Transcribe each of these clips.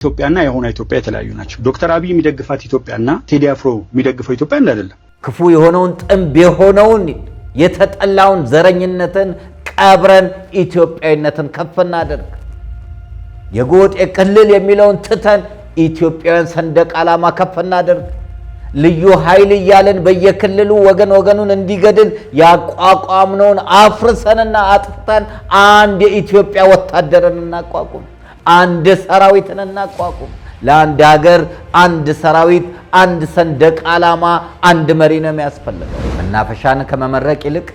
ኢትዮጵያና የሆነ ኢትዮጵያ የተለያዩ ናቸው። ዶክተር አብይ የሚደግፋት ኢትዮጵያና ቴዲ አፍሮ የሚደግፈው ኢትዮጵያ አይደለም። ክፉ የሆነውን ጥንብ የሆነውን የተጠላውን ዘረኝነትን ቀብረን ኢትዮጵያዊነትን ከፍ እናድርግ። የጎጥ የክልል የሚለውን ትተን ኢትዮጵያውያን ሰንደቅ ዓላማ ከፍ እናድርግ። ልዩ ኃይል እያለን በየክልሉ ወገኑን እንዲገድል ያቋቋምነውን አፍርሰንና አጥፍተን አንድ የኢትዮጵያ ወታደርን እናቋቁም። አንድ ሰራዊትን እናቋቁም። ለአንድ ሀገር አንድ ሰራዊት፣ አንድ ሰንደቅ ዓላማ፣ አንድ መሪ ነው የሚያስፈልገው። መናፈሻን ከመመረቅ ይልቅ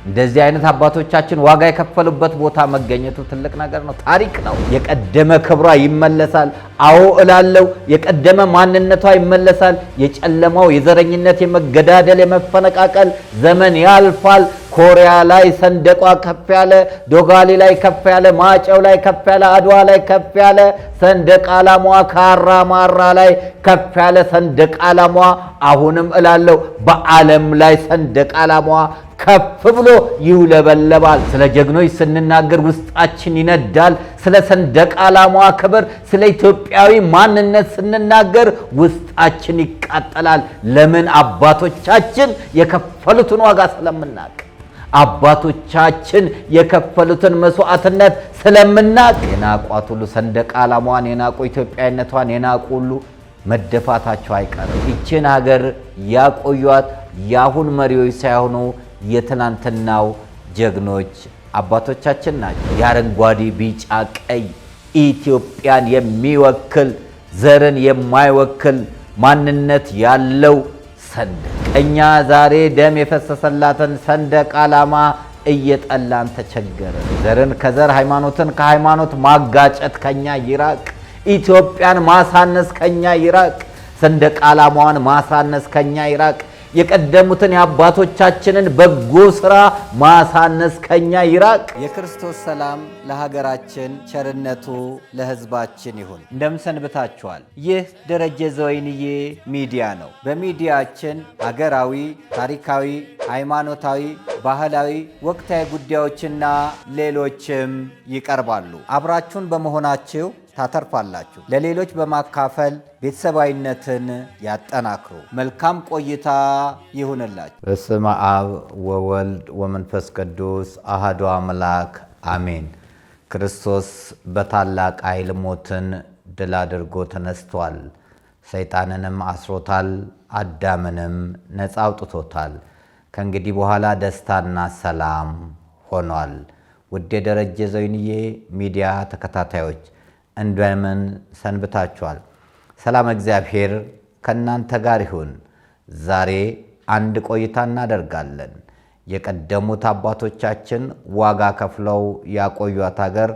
እንደዚህ አይነት አባቶቻችን ዋጋ የከፈሉበት ቦታ መገኘቱ ትልቅ ነገር ነው፣ ታሪክ ነው። የቀደመ ክብሯ ይመለሳል። አዎ እላለሁ፣ የቀደመ ማንነቷ ይመለሳል። የጨለማው የዘረኝነት የመገዳደል የመፈነቃቀል ዘመን ያልፋል። ኮሪያ ላይ ሰንደቋ ከፍ ያለ፣ ዶጋሊ ላይ ከፍ ያለ፣ ማጨው ላይ ከፍ ያለ፣ አድዋ ላይ ከፍ ያለ ሰንደቅ ዓላማዋ፣ ካራ ማራ ላይ ከፍ ያለ ሰንደቅ ዓላማዋ አሁንም እላለሁ በዓለም ላይ ሰንደቅ ዓላማዋ ከፍ ብሎ ይውለበለባል። ስለ ጀግኖች ስንናገር ውስጣችን ይነዳል። ስለ ሰንደቅ ዓላማዋ ክብር፣ ስለ ኢትዮጵያዊ ማንነት ስንናገር ውስጣችን ይቃጠላል። ለምን? አባቶቻችን የከፈሉትን ዋጋ ስለምናቅ፣ አባቶቻችን የከፈሉትን መስዋዕትነት ስለምናቅ። የናቋት ሁሉ ሰንደቅ ዓላማዋን የናቁ ኢትዮጵያዊነቷን የናቁ ሁሉ መደፋታቸው አይቀርም። ይችን ሀገር ያቆዩት የአሁን መሪዎች ሳይሆኑ የትናንትናው ጀግኖች አባቶቻችን ናቸው። የአረንጓዴ ቢጫ ቀይ ኢትዮጵያን የሚወክል ዘርን የማይወክል ማንነት ያለው ሰንደቅ፣ እኛ ዛሬ ደም የፈሰሰላትን ሰንደቅ ዓላማ እየጠላን ተቸገረ። ዘርን ከዘር ሃይማኖትን ከሃይማኖት ማጋጨት ከኛ ይራቅ። ኢትዮጵያን ማሳነስ ከኛ ይራቅ። ሰንደቅ ዓላማዋን ማሳነስ ከኛ ይራቅ። የቀደሙትን የአባቶቻችንን በጎ ሥራ ማሳነስ ከኛ ይራቅ። የክርስቶስ ሰላም ለሀገራችን፣ ቸርነቱ ለሕዝባችን ይሁን። እንደምን ሰንብታችኋል? ይህ ደረጀ ዘወይንዬ ሚዲያ ነው። በሚዲያችን ሀገራዊ፣ ታሪካዊ፣ ሃይማኖታዊ፣ ባህላዊ፣ ወቅታዊ ጉዳዮችና ሌሎችም ይቀርባሉ። አብራችሁን በመሆናችሁ ታተርፋላችሁ። ለሌሎች በማካፈል ቤተሰባዊነትን ያጠናክሩ። መልካም ቆይታ ይሁንላችሁ። በስመ አብ ወወልድ ወመንፈስ ቅዱስ አሐዱ አምላክ አሜን። ክርስቶስ በታላቅ ኃይል ሞትን ድል አድርጎ ተነስቷል። ሰይጣንንም አስሮታል፣ አዳምንም ነፃ አውጥቶታል። ከእንግዲህ በኋላ ደስታና ሰላም ሆኗል። ውድ የደረጀ ዘወይንዬ ሚዲያ ተከታታዮች እንደምን ሰንብታችኋል? ሰላም እግዚአብሔር ከእናንተ ጋር ይሁን። ዛሬ አንድ ቆይታ እናደርጋለን። የቀደሙት አባቶቻችን ዋጋ ከፍለው ያቆዩት ሀገር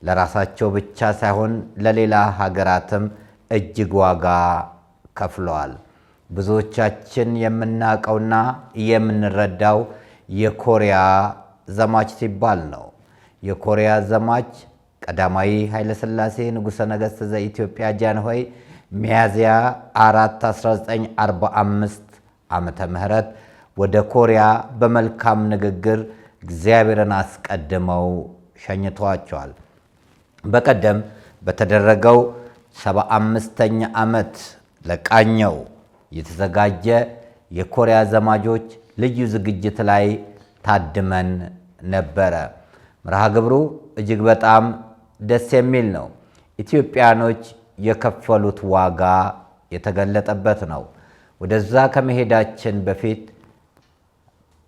ለራሳቸው ብቻ ሳይሆን ለሌላ ሀገራትም እጅግ ዋጋ ከፍለዋል። ብዙዎቻችን የምናውቀውና የምንረዳው የኮሪያ ዘማች ሲባል ነው። የኮሪያ ዘማች ቀዳማዊ ኃይለ ሥላሴ ንጉሠ ነገሥት ዘኢትዮጵያ ጃንሆይ ሚያዝያ 4 1945 ዓመተ ምህረት ወደ ኮሪያ በመልካም ንግግር እግዚአብሔርን አስቀድመው ሸኝተዋቸዋል። በቀደም በተደረገው 75ኛ ዓመት ለቃኘው የተዘጋጀ የኮሪያ ዘማቾች ልዩ ዝግጅት ላይ ታድመን ነበረ። መርሃ ግብሩ እጅግ በጣም ደስ የሚል ነው። ኢትዮጵያኖች የከፈሉት ዋጋ የተገለጠበት ነው። ወደዛ ከመሄዳችን በፊት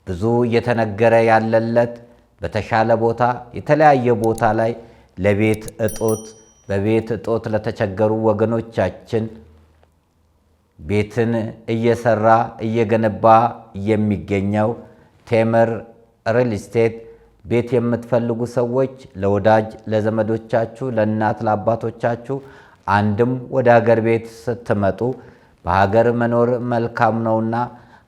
ብዙ እየተነገረ ያለለት በተሻለ ቦታ የተለያየ ቦታ ላይ ለቤት እጦት በቤት እጦት ለተቸገሩ ወገኖቻችን ቤትን እየሰራ እየገነባ የሚገኘው ቴምር ሪል ስቴት ቤት የምትፈልጉ ሰዎች ለወዳጅ ለዘመዶቻችሁ፣ ለእናት ለአባቶቻችሁ አንድም ወደ ሀገር ቤት ስትመጡ በሀገር መኖር መልካም ነውና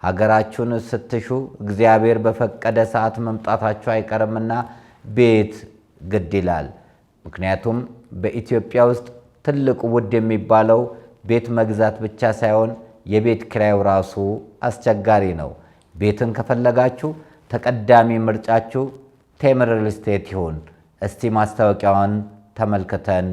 ሀገራችሁን ስትሹ እግዚአብሔር በፈቀደ ሰዓት መምጣታችሁ አይቀርምና ቤት ግድ ይላል። ምክንያቱም በኢትዮጵያ ውስጥ ትልቁ ውድ የሚባለው ቤት መግዛት ብቻ ሳይሆን የቤት ኪራዩ ራሱ አስቸጋሪ ነው። ቤትን ከፈለጋችሁ ተቀዳሚ ምርጫችሁ ቴምር ሪል ስቴት ይሁን። እስቲ ማስታወቂያውን ተመልክተን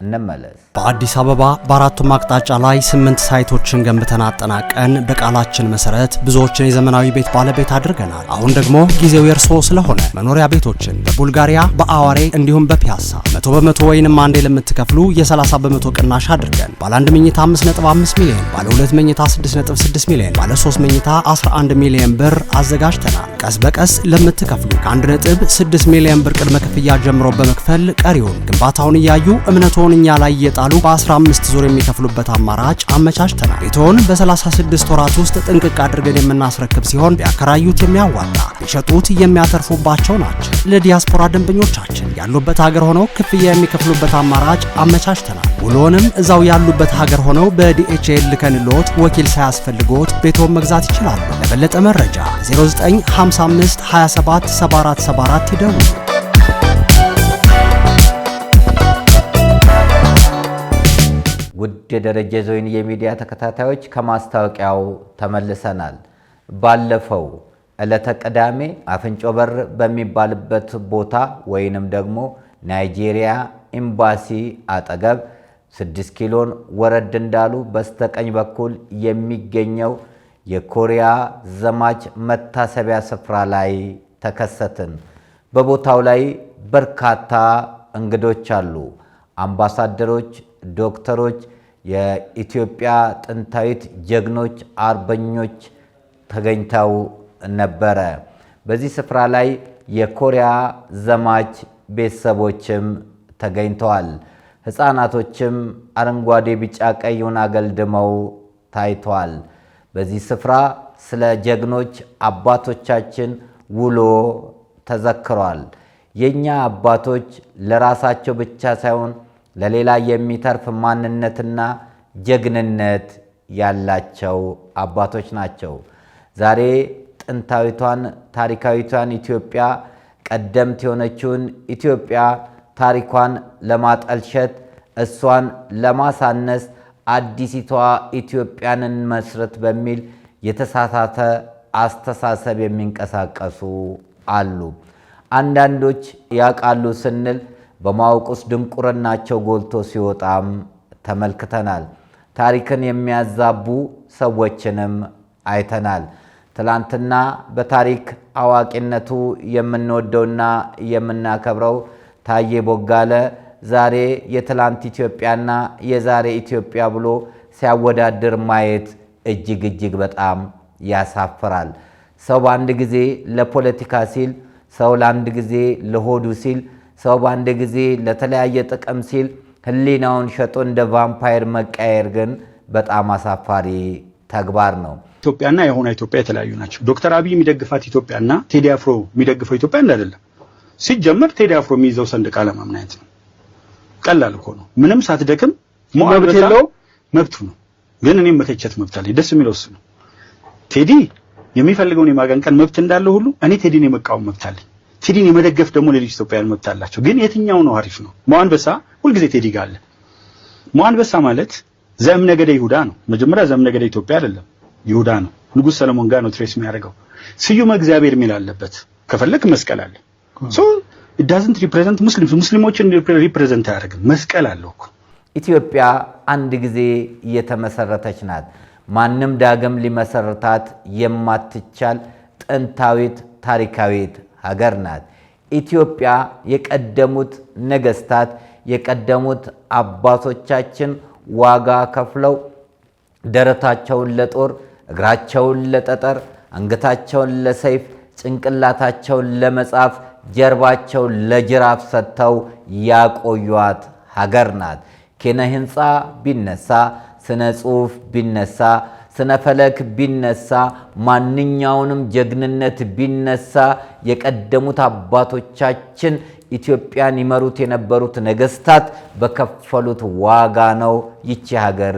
እንመለስ። በአዲስ አበባ በአራቱም አቅጣጫ ላይ 8 ሳይቶችን ገንብተን አጠናቀን በቃላችን መሰረት ብዙዎችን የዘመናዊ ቤት ባለቤት አድርገናል። አሁን ደግሞ ጊዜው የእርስዎ ስለሆነ መኖሪያ ቤቶችን በቡልጋሪያ በአዋሬ እንዲሁም በፒያሳ 100% ወይንም አንዴ ለምትከፍሉ የ30% ቅናሽ አድርገን ባለ 1 መኝታ 5.5 ሚሊዮን፣ ባለ 2 መኝታ 6.6 ሚሊዮን፣ ባለ 3 መኝታ 11 ሚሊዮን ብር አዘጋጅተናል። ቀስ በቀስ ለምትከፍሉ ከ1.6 ሚሊዮን ብር ቅድመ ክፍያ ጀምሮ በመክፈል ቀሪውን ግንባታውን እያዩ እምነቶን እኛ ላይ እየጣሉ በ15 ዙር የሚከፍሉበት አማራጭ አመቻችተናል። ቤቶን በ36 ወራት ውስጥ ጥንቅቅ አድርገን የምናስረክብ ሲሆን ቢያከራዩት የሚያዋጣ ቢሸጡት የሚያተርፉባቸው ናቸው። ለዲያስፖራ ደንበኞቻችን ያሉበት ሀገር ሆነው ክፍያ የሚከፍሉበት አማራጭ አመቻችተናል። ውሎንም እዛው ያሉበት ሀገር ሆነው በዲኤችኤል ልከንልዎት ወኪል ሳያስፈልግዎት ቤቶን መግዛት ይችላሉ። ለበለጠ መረጃ 0955 27 7474 ይደውሉ። ውድ የደረጀ ዞይን የሚዲያ ተከታታዮች ከማስታወቂያው ተመልሰናል። ባለፈው ዕለተ ቅዳሜ አፍንጮ በር በሚባልበት ቦታ ወይንም ደግሞ ናይጄሪያ ኤምባሲ አጠገብ 6 ኪሎን ወረድ እንዳሉ በስተቀኝ በኩል የሚገኘው የኮሪያ ዘማች መታሰቢያ ስፍራ ላይ ተከሰትን። በቦታው ላይ በርካታ እንግዶች አሉ። አምባሳደሮች፣ ዶክተሮች፣ የኢትዮጵያ ጥንታዊት ጀግኖች አርበኞች ተገኝተው ነበረ። በዚህ ስፍራ ላይ የኮሪያ ዘማች ቤተሰቦችም ተገኝተዋል። ሕፃናቶችም አረንጓዴ፣ ቢጫ፣ ቀዩን አገልድመው ታይተዋል። በዚህ ስፍራ ስለ ጀግኖች አባቶቻችን ውሎ ተዘክሯል። የኛ አባቶች ለራሳቸው ብቻ ሳይሆን ለሌላ የሚተርፍ ማንነትና ጀግንነት ያላቸው አባቶች ናቸው። ዛሬ ጥንታዊቷን ታሪካዊቷን ኢትዮጵያ ቀደምት የሆነችውን ኢትዮጵያ ታሪኳን ለማጠልሸት እሷን ለማሳነስ አዲሲቷ ኢትዮጵያንን መስረት በሚል የተሳሳተ አስተሳሰብ የሚንቀሳቀሱ አሉ። አንዳንዶች ያውቃሉ ስንል በማወቅ ውስጥ ድንቁርናቸው ጎልቶ ሲወጣም ተመልክተናል። ታሪክን የሚያዛቡ ሰዎችንም አይተናል። ትላንትና በታሪክ አዋቂነቱ የምንወደውና የምናከብረው ታዬ ቦጋለ ዛሬ የትላንት ኢትዮጵያና የዛሬ ኢትዮጵያ ብሎ ሲያወዳድር ማየት እጅግ በጣም ያሳፍራል። ሰው በአንድ ጊዜ ለፖለቲካ ሲል፣ ሰው ለአንድ ጊዜ ለሆዱ ሲል፣ ሰው በአንድ ጊዜ ለተለያየ ጥቅም ሲል ሕሊናውን ሸጦ እንደ ቫምፓየር መቀየር ግን በጣም አሳፋሪ ተግባር ነው። ኢትዮጵያና የሆነ ኢትዮጵያ የተለያዩ ናቸው። ዶክተር አብይ የሚደግፋት ኢትዮጵያና ቴዲ አፍሮ የሚደግፈው ኢትዮጵያ አይደለም። ሲጀመር ቴዲ አፍሮ የሚይዘው ሰንደቅ ዓላማ ምን አይነት ነው? ቀላል እኮ ነው። ምንም ሳትደክም መብት የለው መብቱ ነው። ግን እኔም መተቸት መብት አለኝ። ደስ የሚለው እሱ ነው። ቴዲ የሚፈልገውን የማቀንቀን መብት እንዳለው ሁሉ እኔ ቴዲን የመቃወም መብት አለኝ። ቴዲን የመደገፍ ደግሞ ሌሎች ኢትዮጵያውያን መብት አላቸው። ግን የትኛው ነው አሪፍ ነው? ሞአንበሳ ሁልጊዜ ቴዲ ጋር አለ። ሞአንበሳ ማለት ዘእምነገደ ይሁዳ ነው። መጀመሪያ ዘእምነገደ ኢትዮጵያ አይደለም፣ ይሁዳ ነው። ንጉስ ሰለሞን ጋር ነው ትሬስ የሚያደርገው። ስዩመ እግዚአብሔር የሚል አለበት። ከፈለክ መስቀል አለ። ሶ it doesn't represent ሙስሊሞችን ሪፕሬዘንት አያደርግም። መስቀል አለው እኮ። ኢትዮጵያ አንድ ጊዜ የተመሰረተች ናት። ማንም ዳግም ሊመሰርታት የማትቻል ጥንታዊት ታሪካዊት ሀገር ናት። ኢትዮጵያ የቀደሙት ነገስታት የቀደሙት አባቶቻችን ዋጋ ከፍለው ደረታቸውን ለጦር፣ እግራቸውን ለጠጠር፣ አንገታቸውን ለሰይፍ፣ ጭንቅላታቸውን ለመጻፍ፣ ጀርባቸውን ለጅራፍ ሰጥተው ያቆዩት ሀገር ናት። ኪነ ህንፃ ቢነሳ፣ ስነ ጽሁፍ ቢነሳ፣ ስነ ፈለክ ቢነሳ፣ ማንኛውንም ጀግንነት ቢነሳ የቀደሙት አባቶቻችን ኢትዮጵያን ይመሩት የነበሩት ነገስታት በከፈሉት ዋጋ ነው ይቺ ሀገር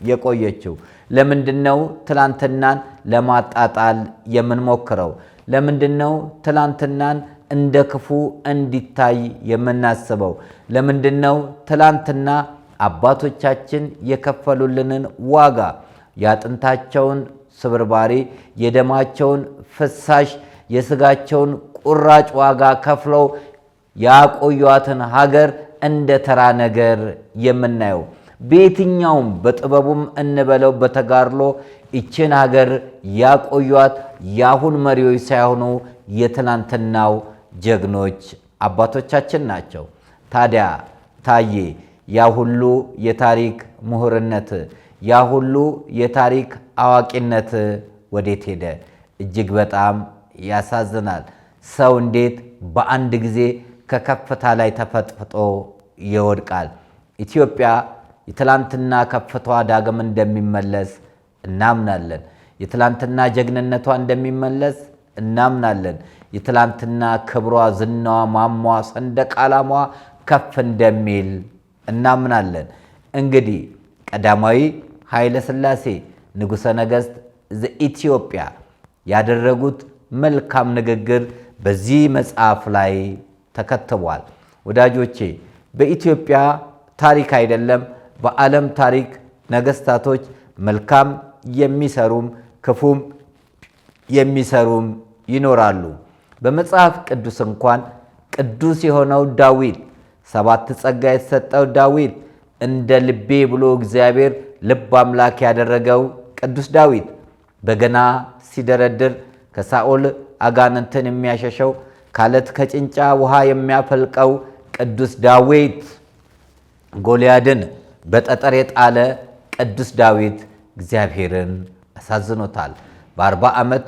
የቆየችው። ለምንድነው ትላንትናን ለማጣጣል የምንሞክረው? ለምንድነው ትላንትናን እንደ ክፉ እንዲታይ የምናስበው? ለምንድነው ትላንትና አባቶቻችን የከፈሉልንን ዋጋ ያጥንታቸውን ስብርባሪ፣ የደማቸውን ፍሳሽ፣ የስጋቸውን ቁራጭ ዋጋ ከፍለው ያቆዩአትን ሀገር እንደ ተራ ነገር የምናየው። በየትኛውም በጥበቡም እንበለው በተጋድሎ ይችን ሀገር ያቆዩት የአሁን መሪዎች ሳይሆኑ የትናንትናው ጀግኖች አባቶቻችን ናቸው። ታዲያ ታዬ ያ ሁሉ የታሪክ ምሁርነት ያ ሁሉ የታሪክ አዋቂነት ወዴት ሄደ? እጅግ በጣም ያሳዝናል። ሰው እንዴት በአንድ ጊዜ ከከፍታ ላይ ተፈጥፍጦ ይወድቃል? ኢትዮጵያ የትላንትና ከፍታዋ ዳግም እንደሚመለስ እናምናለን። የትላንትና ጀግንነቷ እንደሚመለስ እናምናለን። የትላንትና ክብሯ፣ ዝናዋ፣ ማሟ፣ ሰንደቅ ዓላማዋ ከፍ እንደሚል እናምናለን። እንግዲህ ቀዳማዊ ኃይለ ሥላሴ ንጉሠ ነገሥት ዘኢትዮጵያ ያደረጉት መልካም ንግግር በዚህ መጽሐፍ ላይ ተከትቧል። ወዳጆቼ በኢትዮጵያ ታሪክ አይደለም በዓለም ታሪክ ነገሥታቶች መልካም የሚሰሩም ክፉም የሚሰሩም ይኖራሉ። በመጽሐፍ ቅዱስ እንኳን ቅዱስ የሆነው ዳዊት 7 ጸጋ የተሰጠው ዳዊት እንደ ልቤ ብሎ እግዚአብሔር ልብ አምላክ ያደረገው ቅዱስ ዳዊት በገና ሲደረድር ከሳኦል አጋንንትን የሚያሸሸው ካለት ከጭንጫ ውሃ የሚያፈልቀው ቅዱስ ዳዊት ጎልያድን በጠጠር የጣለ ቅዱስ ዳዊት እግዚአብሔርን አሳዝኖታል። በ40 ዓመት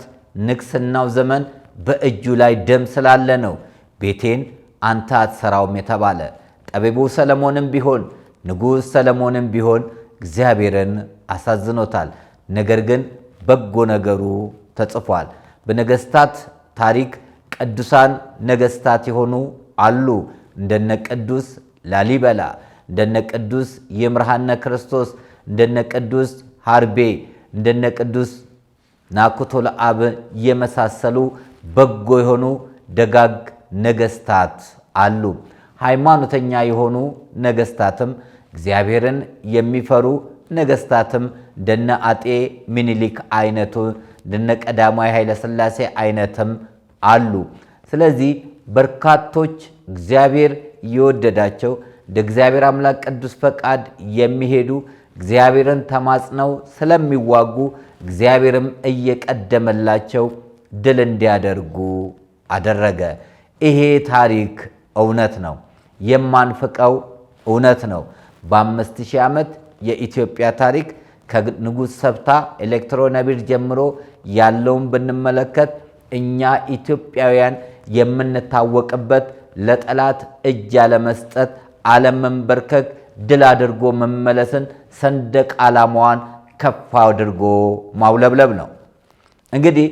ንግስናው ዘመን በእጁ ላይ ደም ስላለ ነው ቤቴን አንተ አትሰራውም የተባለ። ጠቢቡ ሰለሞንም ቢሆን ንጉሥ ሰለሞንም ቢሆን እግዚአብሔርን አሳዝኖታል። ነገር ግን በጎ ነገሩ ተጽፏል። በነገስታት ታሪክ ቅዱሳን ነገስታት የሆኑ አሉ። እንደነ ቅዱስ ላሊበላ፣ እንደነ ቅዱስ ይምርሃነ ክርስቶስ፣ እንደነ ቅዱስ ሐርቤ፣ እንደነ ቅዱስ ናኩቶ ለአብ የመሳሰሉ በጎ የሆኑ ደጋግ ነገስታት አሉ። ሃይማኖተኛ የሆኑ ነገስታትም እግዚአብሔርን የሚፈሩ ነገስታትም እንደነ አጤ ሚኒሊክ አይነቱ እንደነ ቀዳማዊ ኃይለ ሥላሴ አይነትም አሉ። ስለዚህ በርካቶች እግዚአብሔር የወደዳቸው እንደ እግዚአብሔር አምላክ ቅዱስ ፈቃድ የሚሄዱ እግዚአብሔርን ተማጽነው ስለሚዋጉ እግዚአብሔርም እየቀደመላቸው ድል እንዲያደርጉ አደረገ። ይሄ ታሪክ እውነት ነው፣ የማንፍቀው እውነት ነው። በ5000 ዓመት የኢትዮጵያ ታሪክ ከንጉሥ ሰብታ ኤሌክትሮነቢር ጀምሮ ያለውን ብንመለከት እኛ ኢትዮጵያውያን የምንታወቅበት ለጠላት እጅ ያለመስጠት፣ አለመንበርከክ፣ ድል አድርጎ መመለስን፣ ሰንደቅ ዓላማዋን ከፍ አድርጎ ማውለብለብ ነው። እንግዲህ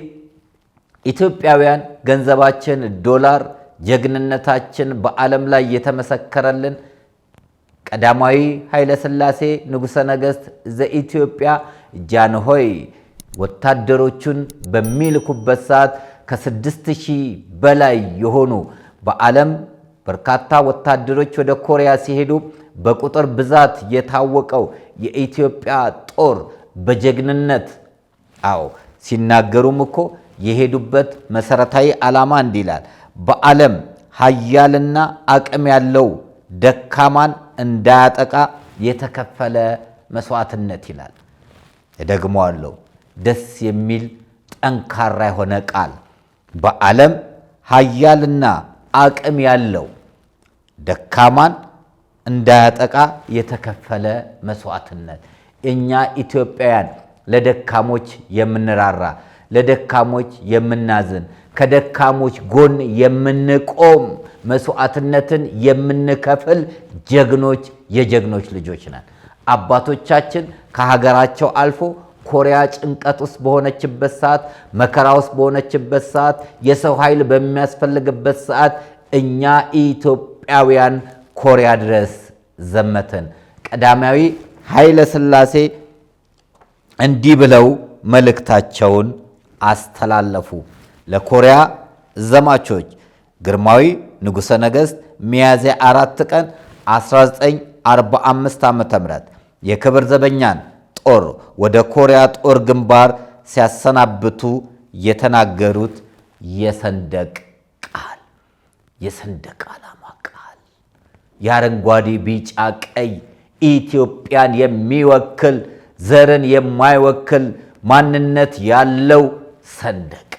ኢትዮጵያውያን ገንዘባችን ዶላር፣ ጀግንነታችን በዓለም ላይ የተመሰከረልን ቀዳማዊ ኃይለ ሥላሴ ንጉሠ ነገሥት ዘኢትዮጵያ ጃንሆይ ወታደሮቹን በሚልኩበት ሰዓት ከ6000 በላይ የሆኑ በዓለም በርካታ ወታደሮች ወደ ኮሪያ ሲሄዱ በቁጥር ብዛት የታወቀው የኢትዮጵያ ጦር በጀግንነት ሲናገሩም እኮ የሄዱበት መሰረታዊ ዓላማ እንዲላል በዓለም ኃያልና አቅም ያለው ደካማን እንዳያጠቃ የተከፈለ መስዋዕትነት ይላል። እደግመዋለሁ። ደስ የሚል ጠንካራ የሆነ ቃል። በዓለም ኃያልና አቅም ያለው ደካማን እንዳያጠቃ የተከፈለ መስዋዕትነት። እኛ ኢትዮጵያውያን ለደካሞች የምንራራ፣ ለደካሞች የምናዝን፣ ከደካሞች ጎን የምንቆም፣ መስዋዕትነትን የምንከፍል ጀግኖች፣ የጀግኖች ልጆች ነን። አባቶቻችን ከሀገራቸው አልፎ ኮሪያ ጭንቀት ውስጥ በሆነችበት ሰዓት፣ መከራ ውስጥ በሆነችበት ሰዓት፣ የሰው ኃይል በሚያስፈልግበት ሰዓት እኛ ኢትዮጵያውያን ኮሪያ ድረስ ዘመትን። ቀዳማዊ ኃይለ ሥላሴ እንዲህ ብለው መልእክታቸውን አስተላለፉ ለኮሪያ ዘማቾች። ግርማዊ ንጉሠ ነገሥት ሚያዝያ 4 ቀን 1945 ዓ.ም የክብር ዘበኛን ጦር ወደ ኮሪያ ጦር ግንባር ሲያሰናብቱ የተናገሩት የሰንደቅ ቃል፣ የሰንደቅ ዓላማ ቃል፣ የአረንጓዴ ቢጫ ቀይ ኢትዮጵያን የሚወክል ዘርን የማይወክል ማንነት ያለው ሰንደቅ።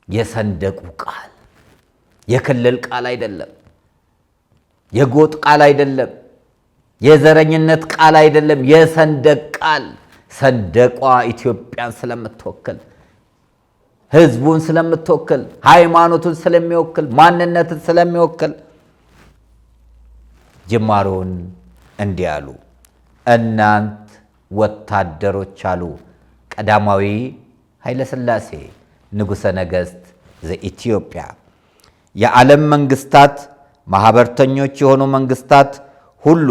የሰንደቁ ቃል የክልል ቃል አይደለም፣ የጎጥ ቃል አይደለም፣ የዘረኝነት ቃል አይደለም። የሰንደቅ ቃል ሰንደቋ ኢትዮጵያን ስለምትወክል፣ ህዝቡን ስለምትወክል፣ ሃይማኖቱን ስለሚወክል፣ ማንነትን ስለሚወክል ጅማሮን እንዲህ አሉ። እናንት ወታደሮች አሉ ቀዳማዊ ኃይለ ሥላሴ ንጉሠ ነገሥት ዘኢትዮጵያ። የዓለም መንግስታት ማኅበርተኞች የሆኑ መንግስታት ሁሉ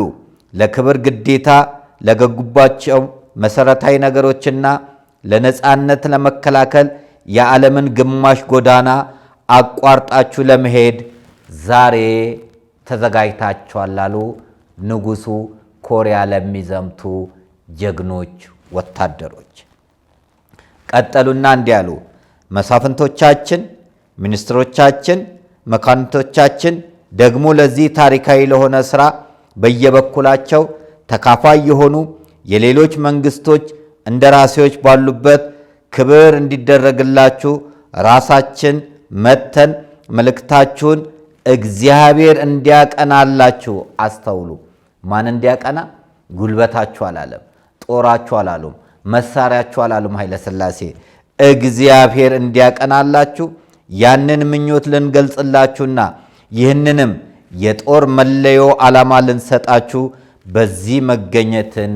ለክብር ግዴታ ለገቡባቸው መሠረታዊ ነገሮችና ለነፃነት ለመከላከል የዓለምን ግማሽ ጎዳና አቋርጣችሁ ለመሄድ ዛሬ ተዘጋጅታችኋል አሉ ንጉሡ ኮሪያ ለሚዘምቱ ጀግኖች ወታደሮች። ቀጠሉና እንዲህ አሉ። መሳፍንቶቻችን፣ ሚኒስትሮቻችን፣ መኳንንቶቻችን ደግሞ ለዚህ ታሪካዊ ለሆነ ሥራ በየበኩላቸው ተካፋይ የሆኑ የሌሎች መንግስቶች እንደራሴዎች ባሉበት ክብር እንዲደረግላችሁ ራሳችን መተን መልእክታችሁን እግዚአብሔር እንዲያቀናላችሁ አስተውሉ። ማን እንዲያቀና? ጉልበታችሁ አላለም፣ ጦራችሁ አላሉም፣ መሳሪያችሁ አላሉም ኃይለ ሥላሴ። እግዚአብሔር እንዲያቀናላችሁ ያንን ምኞት ልንገልጽላችሁና ይህንንም የጦር መለዮ ዓላማ ልንሰጣችሁ በዚህ መገኘትን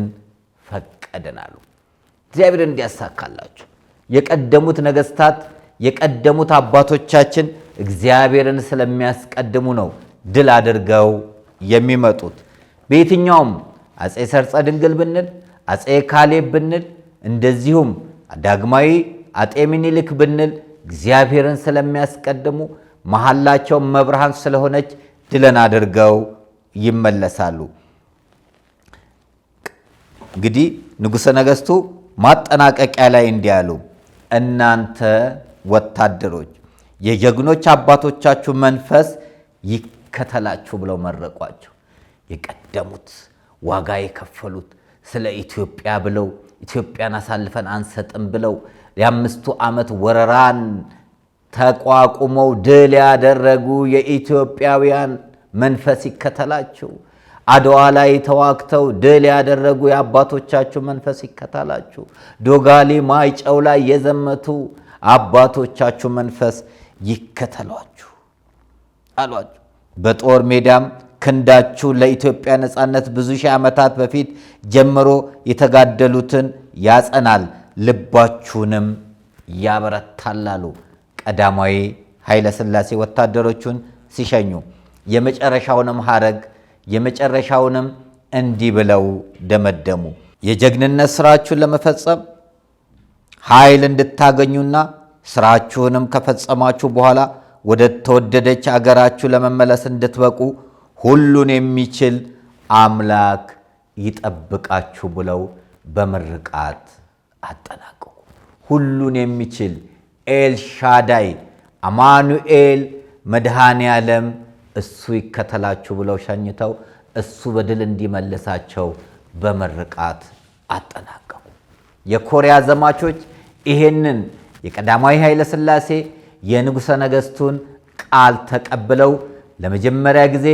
ፈቀድናሉ። እግዚአብሔር እንዲያሳካላችሁ የቀደሙት ነገሥታት የቀደሙት አባቶቻችን እግዚአብሔርን ስለሚያስቀድሙ ነው ድል አድርገው የሚመጡት። በየትኛውም አጼ ሰርጸ ድንግል ብንል፣ አጼ ካሌብ ብንል፣ እንደዚሁም ዳግማዊ አጤ ምኒልክ ብንል እግዚአብሔርን ስለሚያስቀድሙ መሐላቸው መብርሃን ስለሆነች ድልን አድርገው ይመለሳሉ። እንግዲህ ንጉሠ ነገሥቱ ማጠናቀቂያ ላይ እንዲህ አሉ። እናንተ ወታደሮች የጀግኖች አባቶቻችሁ መንፈስ ይከተላችሁ ብለው መረቋቸው። የቀደሙት ዋጋ የከፈሉት ስለ ኢትዮጵያ ብለው ኢትዮጵያን አሳልፈን አንሰጥም ብለው የ5 ዓመት ወረራን ተቋቁመው ድል ያደረጉ የኢትዮጵያውያን መንፈስ ይከተላችሁ። አድዋ ላይ ተዋግተው ድል ያደረጉ የአባቶቻችሁ መንፈስ ይከተላችሁ። ዶጋሊ ማይጨው ላይ የዘመቱ አባቶቻችሁ መንፈስ ይከተሏችሁ አሏችሁ። በጦር ሜዳም ክንዳችሁ ለኢትዮጵያ ነፃነት ብዙ ሺህ ዓመታት በፊት ጀምሮ የተጋደሉትን ያጸናል፣ ልባችሁንም ያበረታል አሉ ቀዳማዊ ኃይለ ሥላሴ ወታደሮቹን ሲሸኙ። የመጨረሻውንም ሐረግ የመጨረሻውንም እንዲህ ብለው ደመደሙ። የጀግንነት ሥራችሁን ለመፈጸም ኃይል እንድታገኙና ሥራችሁንም ከፈጸማችሁ በኋላ ወደ ተወደደች አገራችሁ ለመመለስ እንድትበቁ ሁሉን የሚችል አምላክ ይጠብቃችሁ ብለው በምርቃት አጠናቀቁ። ሁሉን የሚችል ኤልሻዳይ አማኑኤል መድኃኔ ዓለም እሱ ይከተላችሁ ብለው ሸኝተው እሱ በድል እንዲመልሳቸው በምርቃት አጠናቀቁ። የኮሪያ ዘማቾች ይሄንን የቀዳማዊ ኃይለ ሥላሴ የንጉሠ ነገሥቱን ቃል ተቀብለው ለመጀመሪያ ጊዜ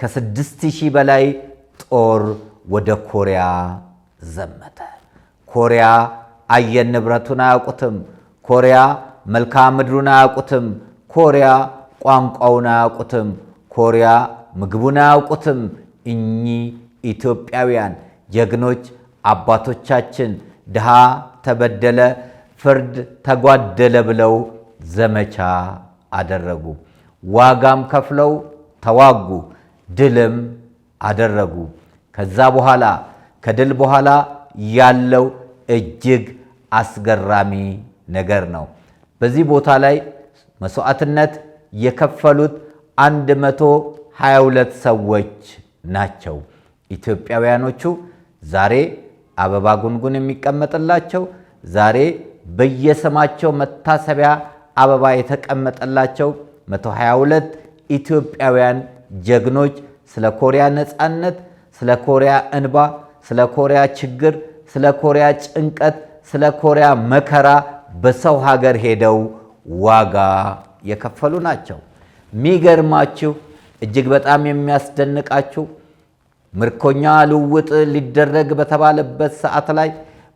ከ6000 በላይ ጦር ወደ ኮሪያ ዘመተ። ኮሪያ አየር ንብረቱን አያውቁትም። ኮሪያ መልክዓ ምድሩን አያውቁትም። ኮሪያ ቋንቋውን አያውቁትም። ኮሪያ ምግቡን አያውቁትም። እኚህ ኢትዮጵያውያን ጀግኖች አባቶቻችን ድሃ ተበደለ፣ ፍርድ ተጓደለ ብለው ዘመቻ አደረጉ። ዋጋም ከፍለው ተዋጉ፣ ድልም አደረጉ። ከዛ በኋላ ከድል በኋላ ያለው እጅግ አስገራሚ ነገር ነው። በዚህ ቦታ ላይ መስዋዕትነት የከፈሉት 122 ሰዎች ናቸው። ኢትዮጵያውያኖቹ ዛሬ አበባ ጉንጉን የሚቀመጥላቸው፣ ዛሬ በየስማቸው መታሰቢያ አበባ የተቀመጠላቸው 122 ኢትዮጵያውያን ጀግኖች ስለ ኮሪያ ነፃነት፣ ስለ ኮሪያ እንባ፣ ስለ ኮሪያ ችግር፣ ስለ ኮሪያ ጭንቀት፣ ስለ ኮሪያ መከራ በሰው ሀገር ሄደው ዋጋ የከፈሉ ናቸው። የሚገርማችሁ እጅግ በጣም የሚያስደንቃችሁ ምርኮኛ ልውውጥ ሊደረግ በተባለበት ሰዓት ላይ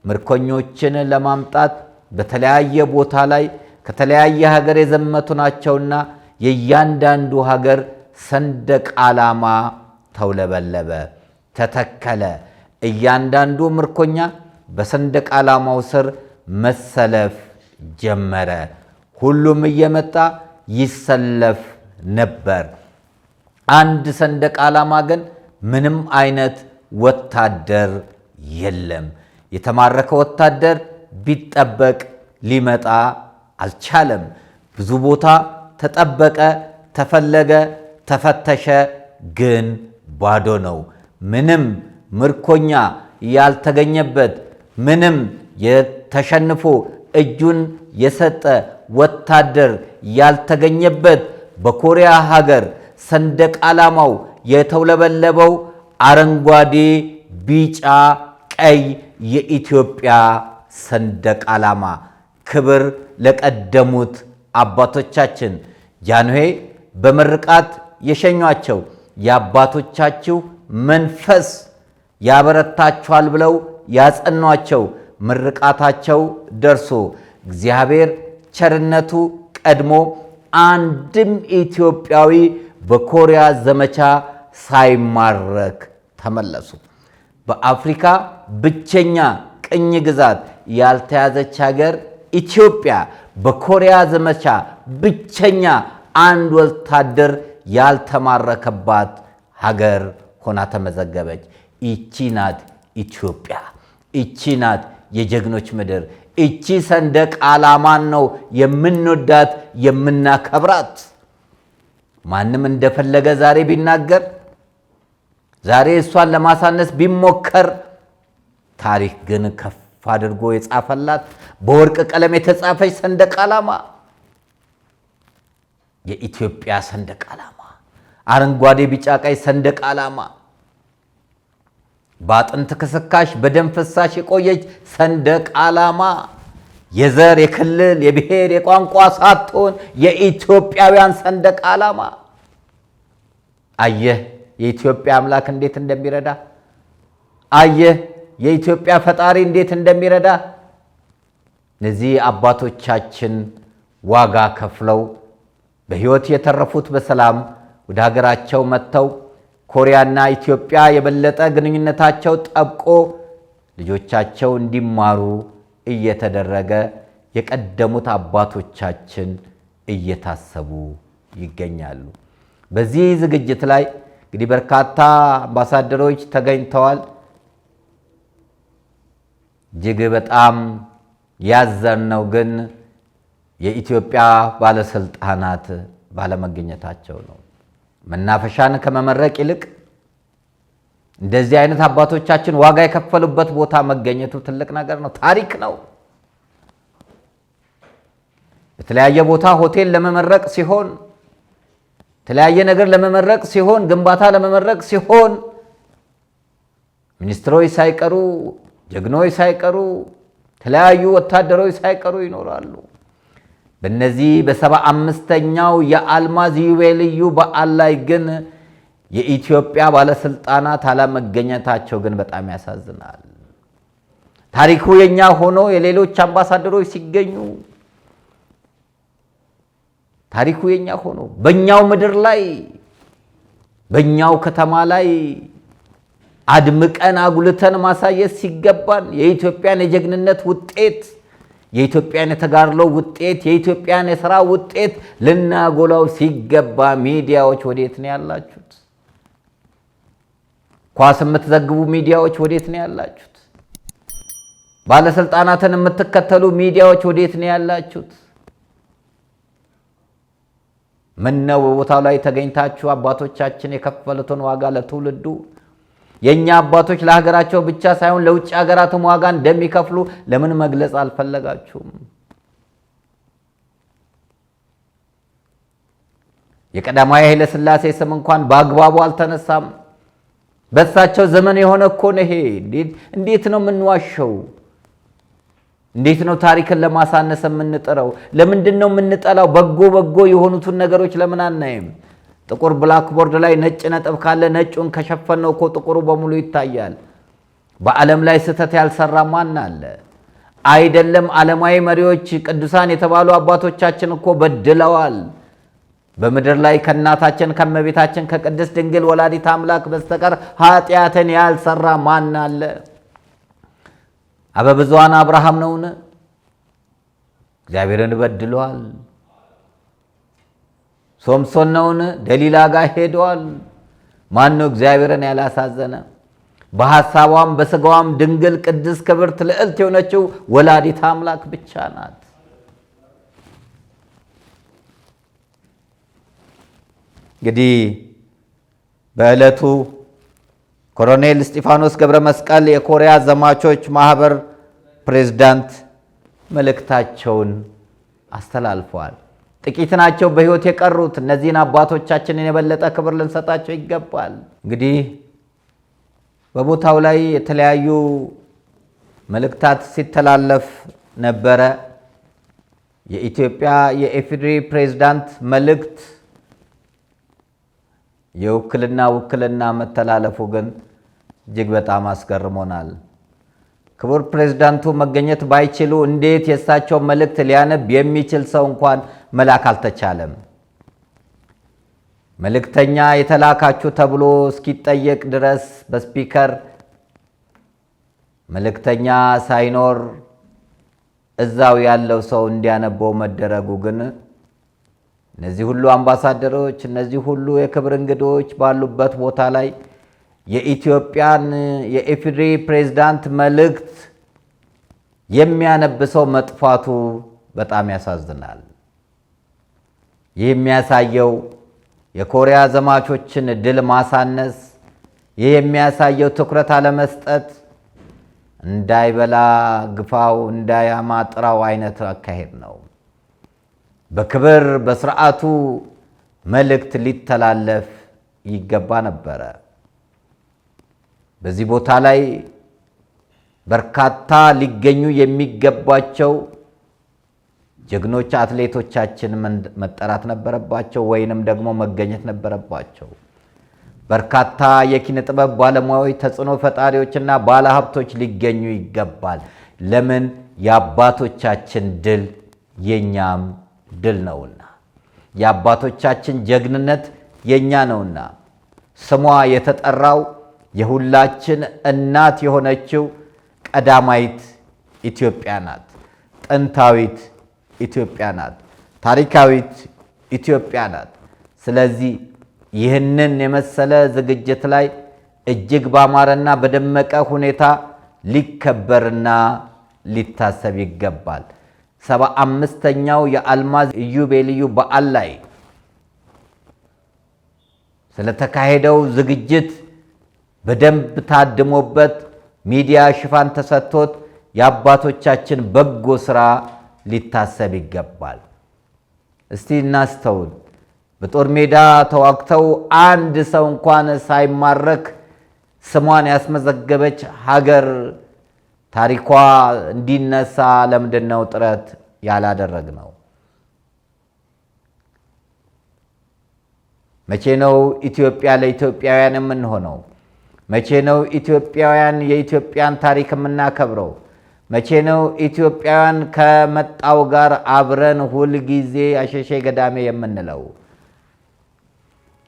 ምርኮኞችን ለማምጣት በተለያየ ቦታ ላይ ከተለያየ ሀገር የዘመቱ ናቸውና የእያንዳንዱ ሀገር ሰንደቅ ዓላማ ተውለበለበ፣ ተተከለ። እያንዳንዱ ምርኮኛ በሰንደቅ ዓላማው ስር መሰለፍ ጀመረ። ሁሉም እየመጣ ይሰለፍ ነበር። አንድ ሰንደቅ ዓላማ ግን ምንም አይነት ወታደር የለም። የተማረከ ወታደር ቢጠበቅ ሊመጣ አልቻለም። ብዙ ቦታ ተጠበቀ፣ ተፈለገ፣ ተፈተሸ፣ ግን ባዶ ነው። ምንም ምርኮኛ ያልተገኘበት፣ ምንም የተሸንፎ እጁን የሰጠ ወታደር ያልተገኘበት በኮሪያ ሀገር ሰንደቅ ዓላማው የተውለበለበው አረንጓዴ፣ ቢጫ፣ ቀይ የኢትዮጵያ ሰንደቅ ዓላማ። ክብር ለቀደሙት አባቶቻችን። ጃንሆይ በምርቃት የሸኟቸው የአባቶቻችሁ መንፈስ ያበረታችኋል ብለው ያጸኗቸው ምርቃታቸው ደርሶ እግዚአብሔር ቸርነቱ ቀድሞ አንድም ኢትዮጵያዊ በኮሪያ ዘመቻ ሳይማረክ ተመለሱ። በአፍሪካ ብቸኛ ቅኝ ግዛት ያልተያዘች ሀገር ኢትዮጵያ በኮሪያ ዘመቻ ብቸኛ አንድ ወታደር ያልተማረከባት ሀገር ሆና ተመዘገበች። ይቺ ናት ኢትዮጵያ። ይቺ ናት የጀግኖች ምድር። ይቺ ሰንደቅ ዓላማን ነው የምንወዳት የምናከብራት። ማንም እንደፈለገ ዛሬ ቢናገር፣ ዛሬ እሷን ለማሳነስ ቢሞከር፣ ታሪክ ግን ከፍ አድርጎ የጻፈላት በወርቅ ቀለም የተጻፈች ሰንደቅ ዓላማ የኢትዮጵያ ሰንደቅ ዓላማ፣ አረንጓዴ፣ ቢጫ፣ ቀይ ሰንደቅ ዓላማ፣ በአጥንት ክስካሽ በደም ፍሳሽ የቆየች ሰንደቅ ዓላማ፣ የዘር የክልል የብሔር የቋንቋ ሳትሆን የኢትዮጵያውያን ሰንደቅ ዓላማ። አየህ የኢትዮጵያ አምላክ እንዴት እንደሚረዳ፣ አየህ የኢትዮጵያ ፈጣሪ እንዴት እንደሚረዳ። እነዚህ አባቶቻችን ዋጋ ከፍለው በሕይወት የተረፉት በሰላም ወደ ሀገራቸው መጥተው ኮሪያና ኢትዮጵያ የበለጠ ግንኙነታቸው ጠብቆ ልጆቻቸው እንዲማሩ እየተደረገ የቀደሙት አባቶቻችን እየታሰቡ ይገኛሉ። በዚህ ዝግጅት ላይ እንግዲህ በርካታ አምባሳደሮች ተገኝተዋል። እጅግ በጣም ያዘንነው ግን የኢትዮጵያ ባለስልጣናት ባለመገኘታቸው ነው። መናፈሻን ከመመረቅ ይልቅ እንደዚህ አይነት አባቶቻችን ዋጋ የከፈሉበት ቦታ መገኘቱ ትልቅ ነገር ነው፣ ታሪክ ነው። በተለያየ ቦታ ሆቴል ለመመረቅ ሲሆን፣ የተለያየ ነገር ለመመረቅ ሲሆን፣ ግንባታ ለመመረቅ ሲሆን ሚኒስትሮች ሳይቀሩ፣ ጀግኖች ሳይቀሩ፣ የተለያዩ ወታደሮች ሳይቀሩ ይኖራሉ። በእነዚህ በ75ኛው የአልማዝ ኢዮቤልዩ በዓል ላይ ግን የኢትዮጵያ ባለስልጣናት አለመገኘታቸው ግን በጣም ያሳዝናል። ታሪኩ የኛ ሆኖ የሌሎች አምባሳደሮች ሲገኙ፣ ታሪኩ የኛ ሆኖ በእኛው ምድር ላይ በእኛው ከተማ ላይ አድምቀን አጉልተን ማሳየት ሲገባን የኢትዮጵያን የጀግንነት ውጤት፣ የኢትዮጵያን የተጋድሎ ውጤት፣ የኢትዮጵያን የሥራ ውጤት ልናጎላው ሲገባ ሚዲያዎች ወዴት ነው ያላችሁት? ኳስ የምትዘግቡ ሚዲያዎች ወዴት ነው ያላችሁት? ባለስልጣናትን የምትከተሉ ሚዲያዎች ወዴት ነው ያላችሁት? ምን ነው በቦታው ላይ ተገኝታችሁ አባቶቻችን የከፈሉትን ዋጋ ለትውልዱ የኛ አባቶች ለሀገራቸው ብቻ ሳይሆን ለውጭ ሀገራትም ዋጋ እንደሚከፍሉ ለምን መግለጽ አልፈለጋችሁም? የቀዳማዊ ኃይለ ሥላሴ ስም እንኳን በአግባቡ አልተነሳም። በሳቸው ዘመን የሆነ እኮ ነው ይሄ። እንዴት ነው የምንዋሸው? እንዴት ነው ታሪክን ለማሳነስ የምንጥረው? ለምንድን ነው የምንጠላው? በጎ የሆኑትን ነገሮች ለምን አናይም? ጥቁር ብላክቦርድ ላይ ነጭ ነጥብ ካለ ነጩን ከሸፈነው እኮ ጥቁሩ በሙሉ ይታያል። በዓለም ላይ ስህተት ያልሰራ ማን አለ? አይደለም ዓለማዊ መሪዎች ቅዱሳን የተባሉ አባቶቻችን እኮ በድለዋል። በምድር ላይ ከእናታችን ከመቤታችን ከቅድስት ድንግል ወላዲት አምላክ በስተቀር ኃጢአትን ያልሰራ ማን አለ? አበብዙኃን አብርሃም ነውን? እግዚአብሔርን በድሏል። ሶምሶን ነውን? ደሊላ ጋር ሄዷል። ማን ነው እግዚአብሔርን ያላሳዘነ? በሐሳቧም በሥጋዋም ድንግል ቅድስት ክብርት ልዕልት የሆነችው ወላዲት አምላክ ብቻ ናት። እንግዲህ በዕለቱ ኮሎኔል እስጢፋኖስ ገብረ መስቀል የኮሪያ ዘማቾች ማህበር ፕሬዝዳንት መልእክታቸውን አስተላልፈዋል። ጥቂት ናቸው በሕይወት የቀሩት። እነዚህን አባቶቻችንን የበለጠ ክብር ልንሰጣቸው ይገባል። እንግዲህ በቦታው ላይ የተለያዩ መልእክታት ሲተላለፍ ነበረ። የኢትዮጵያ የኢፌዴሪ ፕሬዝዳንት መልእክት ውክልና መተላለፉ ግን እጅግ በጣም አስገርሞናል። ክቡር ፕሬዝዳንቱ መገኘት ባይችሉ እንዴት የእሳቸው መልእክት ሊያነብ የሚችል ሰው እንኳን መላክ አልተቻለም? መልእክተኛ የተላካችሁ ተብሎ እስኪጠየቅ ድረስ በስፒከር መልእክተኛ ሳይኖር እዛው ያለው ሰው እንዲያነበው መደረጉ ግን እነዚህ ሁሉ አምባሳደሮች፣ እነዚህ ሁሉ የክብር እንግዶች ባሉበት ቦታ ላይ የኢትዮጵያን የኢፌዴሪ ፕሬዝዳንት መልእክት የሚያነብሰው መጥፋቱ በጣም ያሳዝናል። ይህ የሚያሳየው የኮሪያ ዘማቾችን ድል ማሳነስ፣ ይህ የሚያሳየው ትኩረት አለመስጠት፣ እንዳይበላ ግፋው እንዳያማ ጥራው አይነት አካሄድ ነው። በክብር በስርዓቱ መልእክት ሊተላለፍ ይገባ ነበረ። በዚህ ቦታ ላይ በርካታ ሊገኙ የሚገባቸው ጀግኖች አትሌቶቻችን መጠራት ነበረባቸው፣ ወይንም ደግሞ መገኘት ነበረባቸው። በርካታ የኪነ ጥበብ ባለሙያዎች፣ ተጽዕኖ ፈጣሪዎችና ባለሀብቶች ሊገኙ ይገባል። ለምን? የአባቶቻችን ድል የኛም ድል ነውና፣ የአባቶቻችን ጀግንነት የኛ ነውና። ስሟ የተጠራው የሁላችን እናት የሆነችው ቀዳማዊት ኢትዮጵያ ናት። ጥንታዊት ኢትዮጵያ ናት። ታሪካዊት ኢትዮጵያ ናት። ስለዚህ ይህንን የመሰለ ዝግጅት ላይ እጅግ ባማረና በደመቀ ሁኔታ ሊከበርና ሊታሰብ ይገባል። 75ኛው የአልማዝ ኢዮቤልዩ በዓል ላይ ስለተካሄደው ዝግጅት በደንብ ታድሞበት ሚዲያ ሽፋን ተሰጥቶት የአባቶቻችን በጎ ስራ ሊታሰብ ይገባል። እስቲ እናስተውል። በጦር ሜዳ ተዋግተው አንድ ሰው እንኳን ሳይማረክ ስሟን ያስመዘገበች ሀገር ታሪኳ እንዲነሳ ለምንድነው ጥረት ያላደረግነው? መቼ ነው ኢትዮጵያ ለኢትዮጵያውያን የምንሆነው? መቼ ነው ኢትዮጵያውያን የኢትዮጵያን ታሪክ የምናከብረው? መቼ ነው ኢትዮጵያውያን ከመጣው ጋር አብረን ሁል ጊዜ አሸሼ ገዳሜ የምንለው?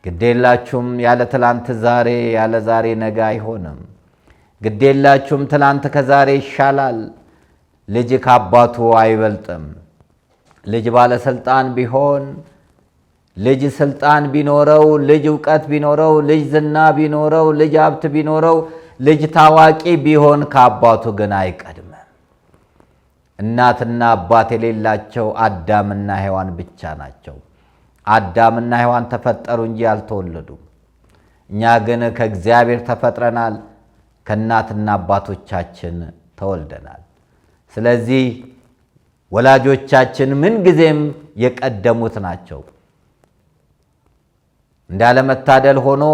ግዴላችሁም ያለ ትላንት ዛሬ፣ ያለ ዛሬ ነገ አይሆንም። ግዴላችሁም ትላንት ከዛሬ ይሻላል። ልጅ ከአባቱ አይበልጥም። ልጅ ባለስልጣን ቢሆን፣ ልጅ ስልጣን ቢኖረው፣ ልጅ ዕውቀት ቢኖረው፣ ልጅ ዝና ቢኖረው፣ ልጅ ሀብት ቢኖረው፣ ልጅ ታዋቂ ቢሆን ከአባቱ ግን አይቀድምም። እናትና አባት የሌላቸው አዳምና ሔዋን ብቻ ናቸው። አዳምና ሔዋን ተፈጠሩ እንጂ አልተወለዱም። እኛ ግን ከእግዚአብሔር ተፈጥረናል፣ ከእናትና አባቶቻችን ተወልደናል። ስለዚህ ወላጆቻችን ምንጊዜም የቀደሙት ናቸው። እንዳለመታደል ሆኖ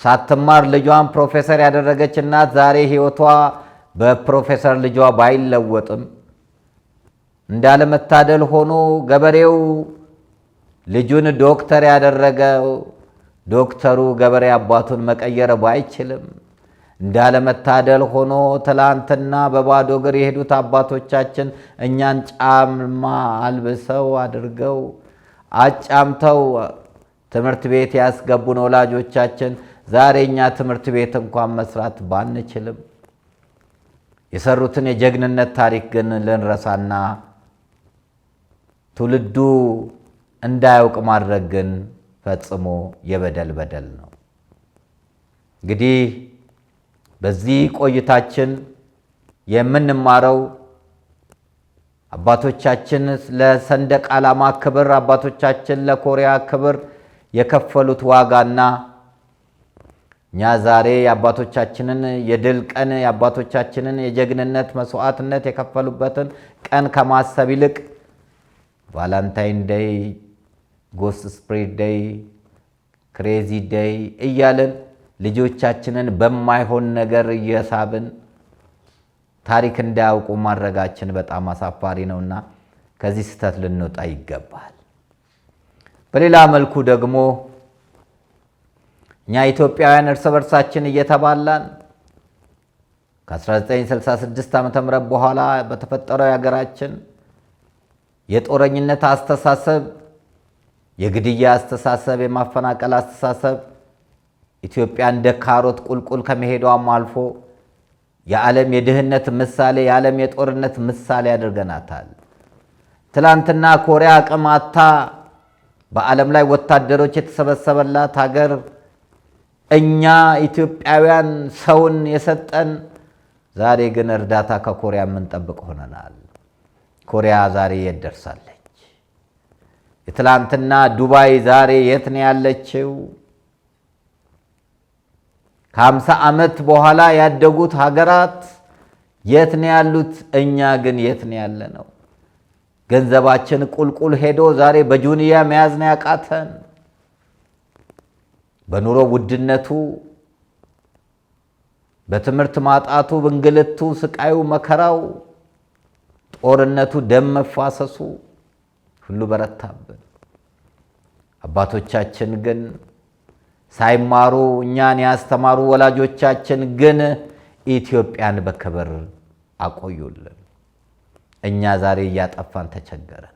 ሳትማር ልጇን ፕሮፌሰር ያደረገች እናት ዛሬ ሕይወቷ በፕሮፌሰር ልጇ ባይለወጥም እንዳለመታደል ሆኖ ገበሬው ልጁን ዶክተር ያደረገው ዶክተሩ ገበሬ አባቱን መቀየር ባይችልም እንዳለመታደል ሆኖ ትላንትና በባዶ እግር የሄዱት አባቶቻችን እኛን ጫማ አልብሰው አድርገው አጫምተው ትምህርት ቤት ያስገቡን ወላጆቻችን ዛሬ እኛ ትምህርት ቤት እንኳን መስራት ባንችልም የሰሩትን የጀግንነት ታሪክ ግን ልንረሳና ትውልዱ እንዳያውቅ ማድረግ ግን ፈጽሞ የበደል በደል ነው። እንግዲህ በዚህ ቆይታችን የምንማረው አባቶቻችን ለሰንደቅ ዓላማ ክብር፣ አባቶቻችን ለኮሪያ ክብር የከፈሉት ዋጋና እኛ ዛሬ የአባቶቻችንን የድል ቀን የአባቶቻችንን የጀግንነት መስዋዕትነት የከፈሉበትን ቀን ከማሰብ ይልቅ ቫላንታይን ዴይ፣ ጎስት ስፕሪት ዴይ፣ ክሬዚ ዴይ እያለን ልጆቻችንን በማይሆን ነገር እየሳብን ታሪክ እንዳያውቁ ማድረጋችን በጣም አሳፋሪ ነውና ከዚህ ስህተት ልንወጣ ይገባል። በሌላ መልኩ ደግሞ እኛ ኢትዮጵያውያን እርስ በርሳችን እየተባላን ከ1966 ዓ.ም በኋላ በተፈጠረው የሀገራችን የጦረኝነት አስተሳሰብ፣ የግድያ አስተሳሰብ፣ የማፈናቀል አስተሳሰብ ኢትዮጵያ እንደ ካሮት ቁልቁል ከመሄዷም አልፎ የዓለም የድህነት ምሳሌ፣ የዓለም የጦርነት ምሳሌ አድርገናታል። ትላንትና ኮሪያ አቅም አጥታ በዓለም ላይ ወታደሮች የተሰበሰበላት ሀገር እኛ ኢትዮጵያውያን ሰውን የሰጠን ዛሬ ግን እርዳታ ከኮሪያ የምንጠብቅ ሆነናል። ኮሪያ ዛሬ የት ደርሳለች? የትላንትና ዱባይ ዛሬ የት ነው ያለችው? ከ50 ዓመት በኋላ ያደጉት ሀገራት የት ነው ያሉት? እኛ ግን የት ነው ያለነው? ገንዘባችን ቁልቁል ሄዶ ዛሬ በጁንያ መያዝ ነው ያቃተን። በኑሮ ውድነቱ፣ በትምህርት ማጣቱ፣ በእንግልቱ፣ ስቃዩ፣ መከራው፣ ጦርነቱ፣ ደም መፋሰሱ ሁሉ በረታብን። አባቶቻችን ግን ሳይማሩ እኛን ያስተማሩ ወላጆቻችን ግን ኢትዮጵያን በክብር አቆዩልን። እኛ ዛሬ እያጠፋን ተቸገረን።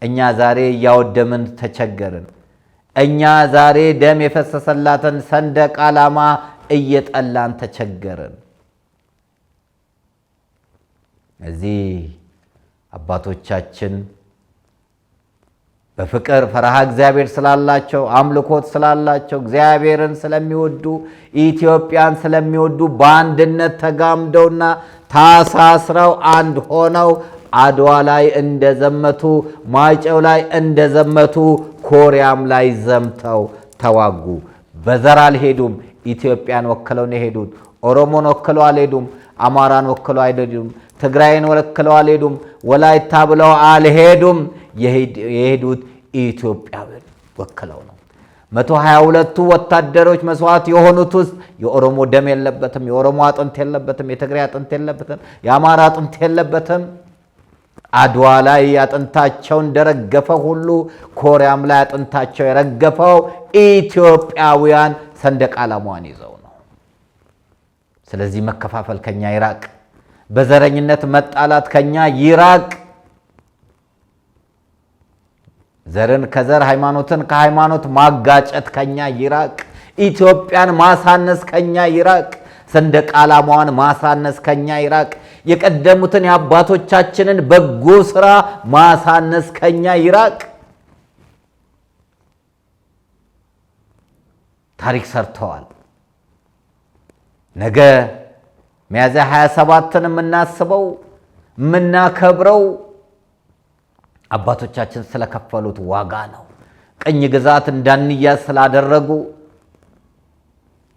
እኛ ዛሬ እያወደምን ተቸገረን። እኛ ዛሬ ደም የፈሰሰላትን ሰንደቅ ዓላማ እየጠላን ተቸገረን። እዚህ አባቶቻችን በፍቅር ፈረሃ እግዚአብሔር ስላላቸው፣ አምልኮት ስላላቸው፣ እግዚአብሔርን ስለሚወዱ፣ ኢትዮጵያን ስለሚወዱ በአንድነት ተጋምደውና ታሳስረው አንድ ሆነው አድዋ ላይ እንደዘመቱ፣ ማይጨው ላይ እንደዘመቱ፣ ኮሪያም ላይ ዘምተው ተዋጉ። በዘር አልሄዱም። ኢትዮጵያን ወክለው ነው የሄዱት። ኦሮሞን ወክለው አልሄዱም። አማራን ወክለው አይደሉም። ትግራይን ወክለው አልሄዱም። ወላይታ ብለው አልሄዱም። የሄዱት ኢትዮጵያውን ወክለው ነው። 122ቱ ወታደሮች መስዋዕት የሆኑት ውስጥ የኦሮሞ ደም የለበትም። የኦሮሞ አጥንት የለበትም። የትግራይ አጥንት የለበትም። የአማራ አጥንት የለበትም። አድዋ ላይ አጥንታቸው እንደረገፈ ሁሉ ኮሪያም ላይ አጥንታቸው የረገፈው ኢትዮጵያውያን ሰንደቅ ዓላማዋን ይዘው ነው። ስለዚህ መከፋፈል ከኛ ይራቅ። በዘረኝነት መጣላት ከኛ ይራቅ። ዘርን ከዘር ሃይማኖትን ከሃይማኖት ማጋጨት ከኛ ይራቅ። ኢትዮጵያን ማሳነስ ከኛ ይራቅ። ሰንደቅ ዓላማዋን ማሳነስ ከኛ ይራቅ። የቀደሙትን የአባቶቻችንን በጎ ሥራ ማሳነስ ከኛ ይራቅ። ታሪክ ሰርተዋል። ነገ ሚያዝያ 27ን የምናስበው የምናከብረው አባቶቻችን ስለከፈሉት ዋጋ ነው። ቅኝ ግዛት እንዳንያዝ ስላደረጉ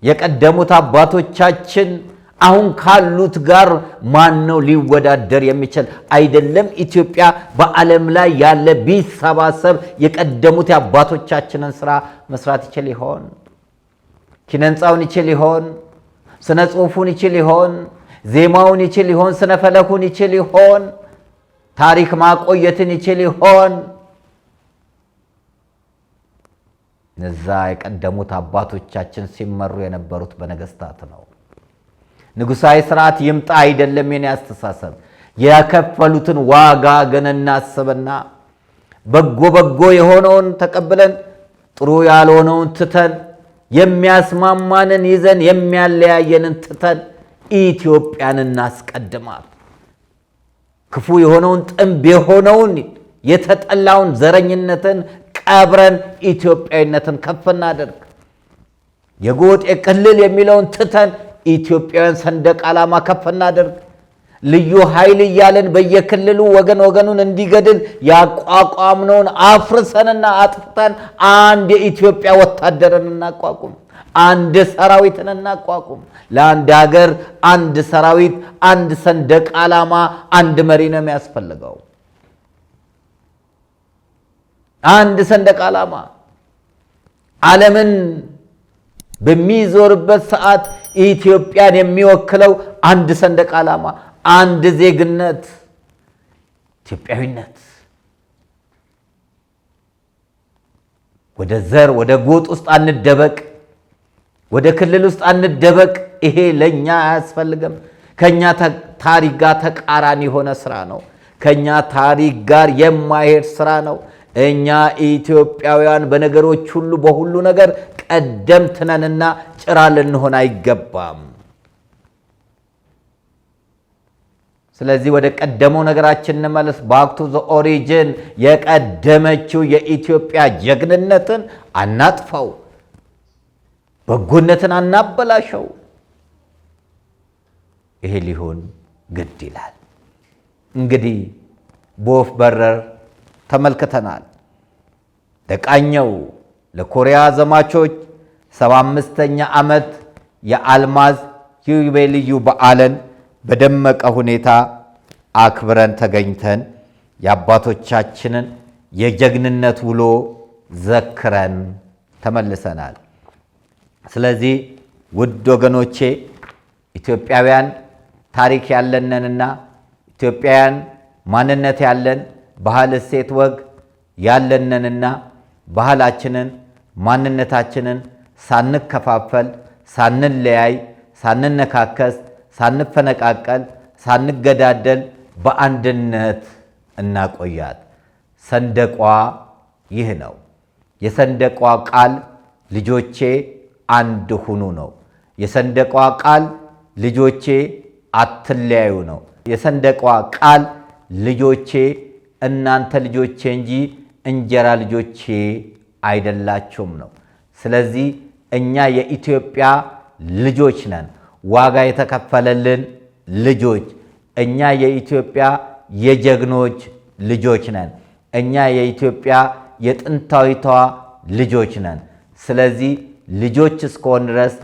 የቀደሙት አባቶቻችን አሁን ካሉት ጋር ማን ነው ሊወዳደር የሚችል? አይደለም ኢትዮጵያ በዓለም ላይ ያለ ቢሰባሰብ የቀደሙት የአባቶቻችንን ስራ መስራት ይችል ይሆን? ኪነ ህንፃውን ይችል ይሆን? ስነ ጽሁፉን ይችል ይሆን? ዜማውን ይችል ይሆን? ስነ ፈለኩን ይችል ይሆን? ታሪክ ማቆየትን ይችል ይሆን? እነዛ የቀደሙት አባቶቻችን ሲመሩ የነበሩት በነገስታት ነው። ንጉሳዊ ስርዓት ይምጣ አይደለም የኔ አስተሳሰብ። የከፈሉትን ዋጋ ግን እናስብና በጎ የሆነውን ተቀብለን ጥሩ ያልሆነውን ትተን የሚያስማማንን ይዘን የሚያለያየንን ትተን ኢትዮጵያን እናስቀድማት። ክፉ የሆነውን ጥንብ የሆነውን የተጠላውን ዘረኝነትን ቀብረን ኢትዮጵያዊነትን ከፍ እናድርግ። የጎጥ የክልል የሚለውን ትተን ኢትዮጵያውያን ሰንደቅ ዓላማ ከፍ እናድርግ። ልዩ ኃይል እያለን በየክልሉ ወገኑን እንዲገድል ያቋቋምነውን አፍርሰንና አጥፍተን አንድ የኢትዮጵያ ወታደርን እናቋቁም። አንድ ሰራዊትን እናቋቁም። ለአንድ ሀገር አንድ ሰራዊት፣ አንድ ሰንደቅ ዓላማ፣ አንድ መሪ ነው የሚያስፈልገው። አንድ ሰንደቅ ዓላማ ዓለምን በሚዞርበት ሰዓት ኢትዮጵያን የሚወክለው አንድ ሰንደቅ ዓላማ፣ አንድ ዜግነት፣ ኢትዮጵያዊነት። ወደ ዘር ወደ ጎጥ ውስጥ አንደበቅ፣ ወደ ክልል ውስጥ አንደበቅ። ይሄ ለኛ አያስፈልግም። ከኛ ታሪክ ጋር ተቃራኒ የሆነ ስራ ነው። ከኛ ታሪክ ጋር የማይሄድ ስራ ነው። እኛ ኢትዮጵያውያን በነገሮች ሁሉ በሁሉ ነገር ቀደምት ነንና ጭራ ልንሆን አይገባም። ስለዚህ ወደ ቀደመው ነገራችን እንመለስ። ባክ ቱ ዘ ኦሪጂን። የቀደመችው የኢትዮጵያ ጀግንነትን አናጥፈው፣ በጎነትን አናበላሸው። ይሄ ሊሆን ግድ ይላል። እንግዲህ በወፍ በረር ተመልክተናል። ለቃኘው ለኮሪያ ዘማቾች 75ኛ ዓመት የአልማዝ ኢዮቤልዩ በዓልን በደመቀ ሁኔታ አክብረን ተገኝተን የአባቶቻችንን የጀግንነት ውሎ ዘክረን ተመልሰናል። ስለዚህ ውድ ወገኖቼ ኢትዮጵያውያን ታሪክ ያለንንና ኢትዮጵያውያን ማንነት ያለን ባህል፣ እሴት፣ ወግ ያለንንና ባህላችንን ማንነታችንን ሳንከፋፈል፣ ሳንለያይ፣ ሳንነካከስ፣ ሳንፈነቃቀል፣ ሳንገዳደል በአንድነት እናቆያት። ሰንደቋ ይህ ነው። የሰንደቋ ቃል ልጆቼ አንድ ሁኑ ነው። የሰንደቋ ቃል ልጆቼ አትለያዩ ነው። የሰንደቋ ቃል ልጆቼ እናንተ ልጆቼ እንጂ እንጀራ ልጆቼ አይደላችሁም ነው። ስለዚህ እኛ የኢትዮጵያ ልጆች ነን፣ ዋጋ የተከፈለልን ልጆች። እኛ የኢትዮጵያ የጀግኖች ልጆች ነን። እኛ የኢትዮጵያ የጥንታዊቷ ልጆች ነን። ስለዚህ ልጆች እስከሆን ድረስ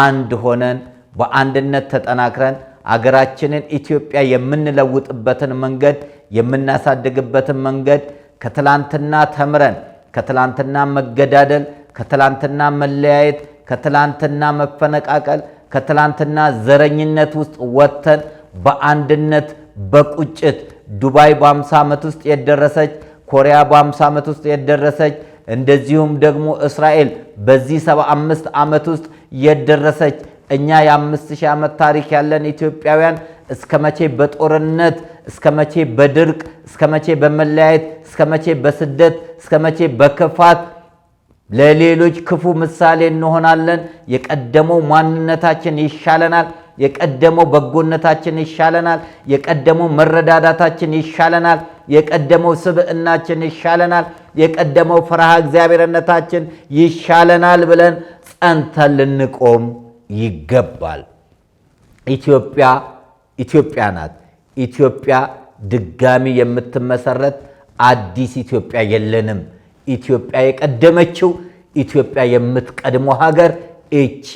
አንድ ሆነን በአንድነት ተጠናክረን አገራችንን ኢትዮጵያ የምንለውጥበትን መንገድ የምናሳድግበትን መንገድ ከትላንትና ተምረን ከትላንትና መገዳደል፣ ከትላንትና መለያየት፣ ከትላንትና መፈነቃቀል፣ ከትላንትና ዘረኝነት ውስጥ ወጥተን በአንድነት በቁጭት ዱባይ በ50 ዓመት ውስጥ የደረሰች፣ ኮሪያ በ50 ዓመት ውስጥ የደረሰች፣ እንደዚሁም ደግሞ እስራኤል በዚህ 75 ዓመት ውስጥ የደረሰች እኛ የ5000 ዓመት ታሪክ ያለን ኢትዮጵያውያን እስከ መቼ በጦርነት፣ እስከ መቼ በድርቅ፣ እስከ መቼ በመለያየት፣ እስከ መቼ በስደት፣ እስከ መቼ በክፋት ለሌሎች ክፉ ምሳሌ እንሆናለን? የቀደመው ማንነታችን ይሻለናል። የቀደመው በጎነታችን ይሻለናል። የቀደመው መረዳዳታችን ይሻለናል። የቀደመው ስብዕናችን ይሻለናል። የቀደመው ፍርሃ እግዚአብሔርነታችን ይሻለናል ብለን ጸንተን ልንቆም ይገባል። ኢትዮጵያ ናት። ኢትዮጵያ ድጋሚ የምትመሰረት አዲስ ኢትዮጵያ የለንም። ኢትዮጵያ የቀደመችው ኢትዮጵያ የምትቀድመው ሀገር እቺ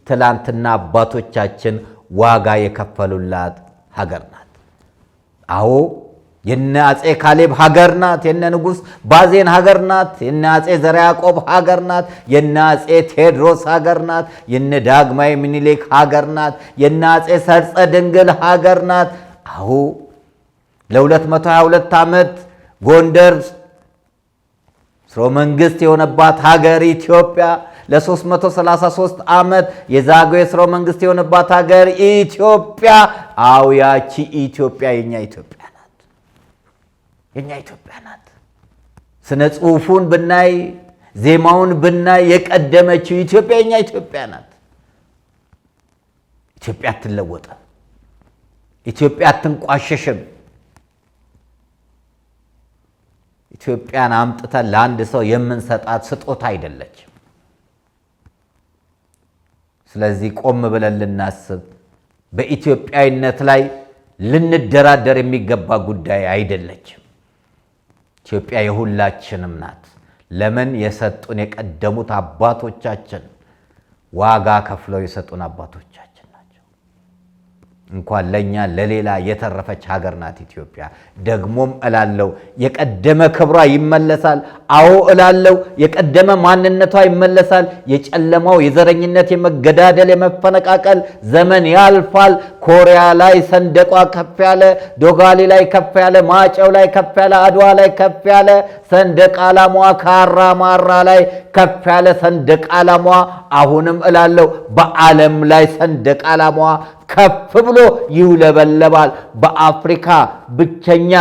ትላንትና አባቶቻችን ዋጋ የከፈሉላት ሀገር ናት። አዎ የነ አጼ ካሌብ ሀገር ናት። የነ ንጉሥ ባዜን ሀገር ናት። የነ አጼ ዘርዓ ያዕቆብ ሀገር ናት። የነ አጼ ቴዎድሮስ ሀገር ናት። የነ ዳግማዊ ምኒልክ ሀገር ናት። የነ አጼ ሰርጸ ድንግል ሀገር ናት። አዎ ለ222 ዓመት ጎንደር ስርወ መንግስት የሆነባት ሀገር ኢትዮጵያ፣ ለ333 ዓመት የዛግዌ ስርወ መንግስት የሆነባት ሀገር ኢትዮጵያ። አዎ ያቺ ኢትዮጵያ የኛ ኢትዮጵያ ናት። የኛ ኢትዮጵያ ናት። ስነ ጽሑፉን ብናይ፣ ዜማውን ብናይ የቀደመችው ኢትዮጵያ የኛ ኢትዮጵያ ናት። ኢትዮጵያ አትለወጥም። ኢትዮጵያ አትንቋሸሽም። ኢትዮጵያን አምጥተን ለአንድ ሰው የምንሰጣት ስጦታ አይደለችም። ስለዚህ ቆም ብለን ልናስብ፣ በኢትዮጵያዊነት ላይ ልንደራደር የሚገባ ጉዳይ አይደለችም። ኢትዮጵያ የሁላችንም ናት። ለምን? የሰጡን የቀደሙት አባቶቻችን፣ ዋጋ ከፍለው የሰጡን አባቶቻችን ናቸው። እንኳን ለኛ ለሌላ የተረፈች ሀገር ናት ኢትዮጵያ። ደግሞም እላለው የቀደመ ክብሯ ይመለሳል። አዎ እላለው የቀደመ ማንነቷ ይመለሳል። የጨለማው የዘረኝነት፣ የመገዳደል፣ የመፈነቃቀል ዘመን ያልፋል። ኮሪያ ላይ ሰንደቋ ከፍ ያለ፣ ዶጋሊ ላይ ከፍ ያለ፣ ማጨው ላይ ከፍ ያለ፣ አድዋ ላይ ከፍ ያለ ሰንደቅ ዓላማዋ፣ ካራ ማራ ላይ ከፍ ያለ ሰንደቅ ዓላማዋ አሁንም እላለው በዓለም ላይ ሰንደቅ ዓላማዋ ከፍ ብሎ ይውለበለባል። በአፍሪካ ብቸኛ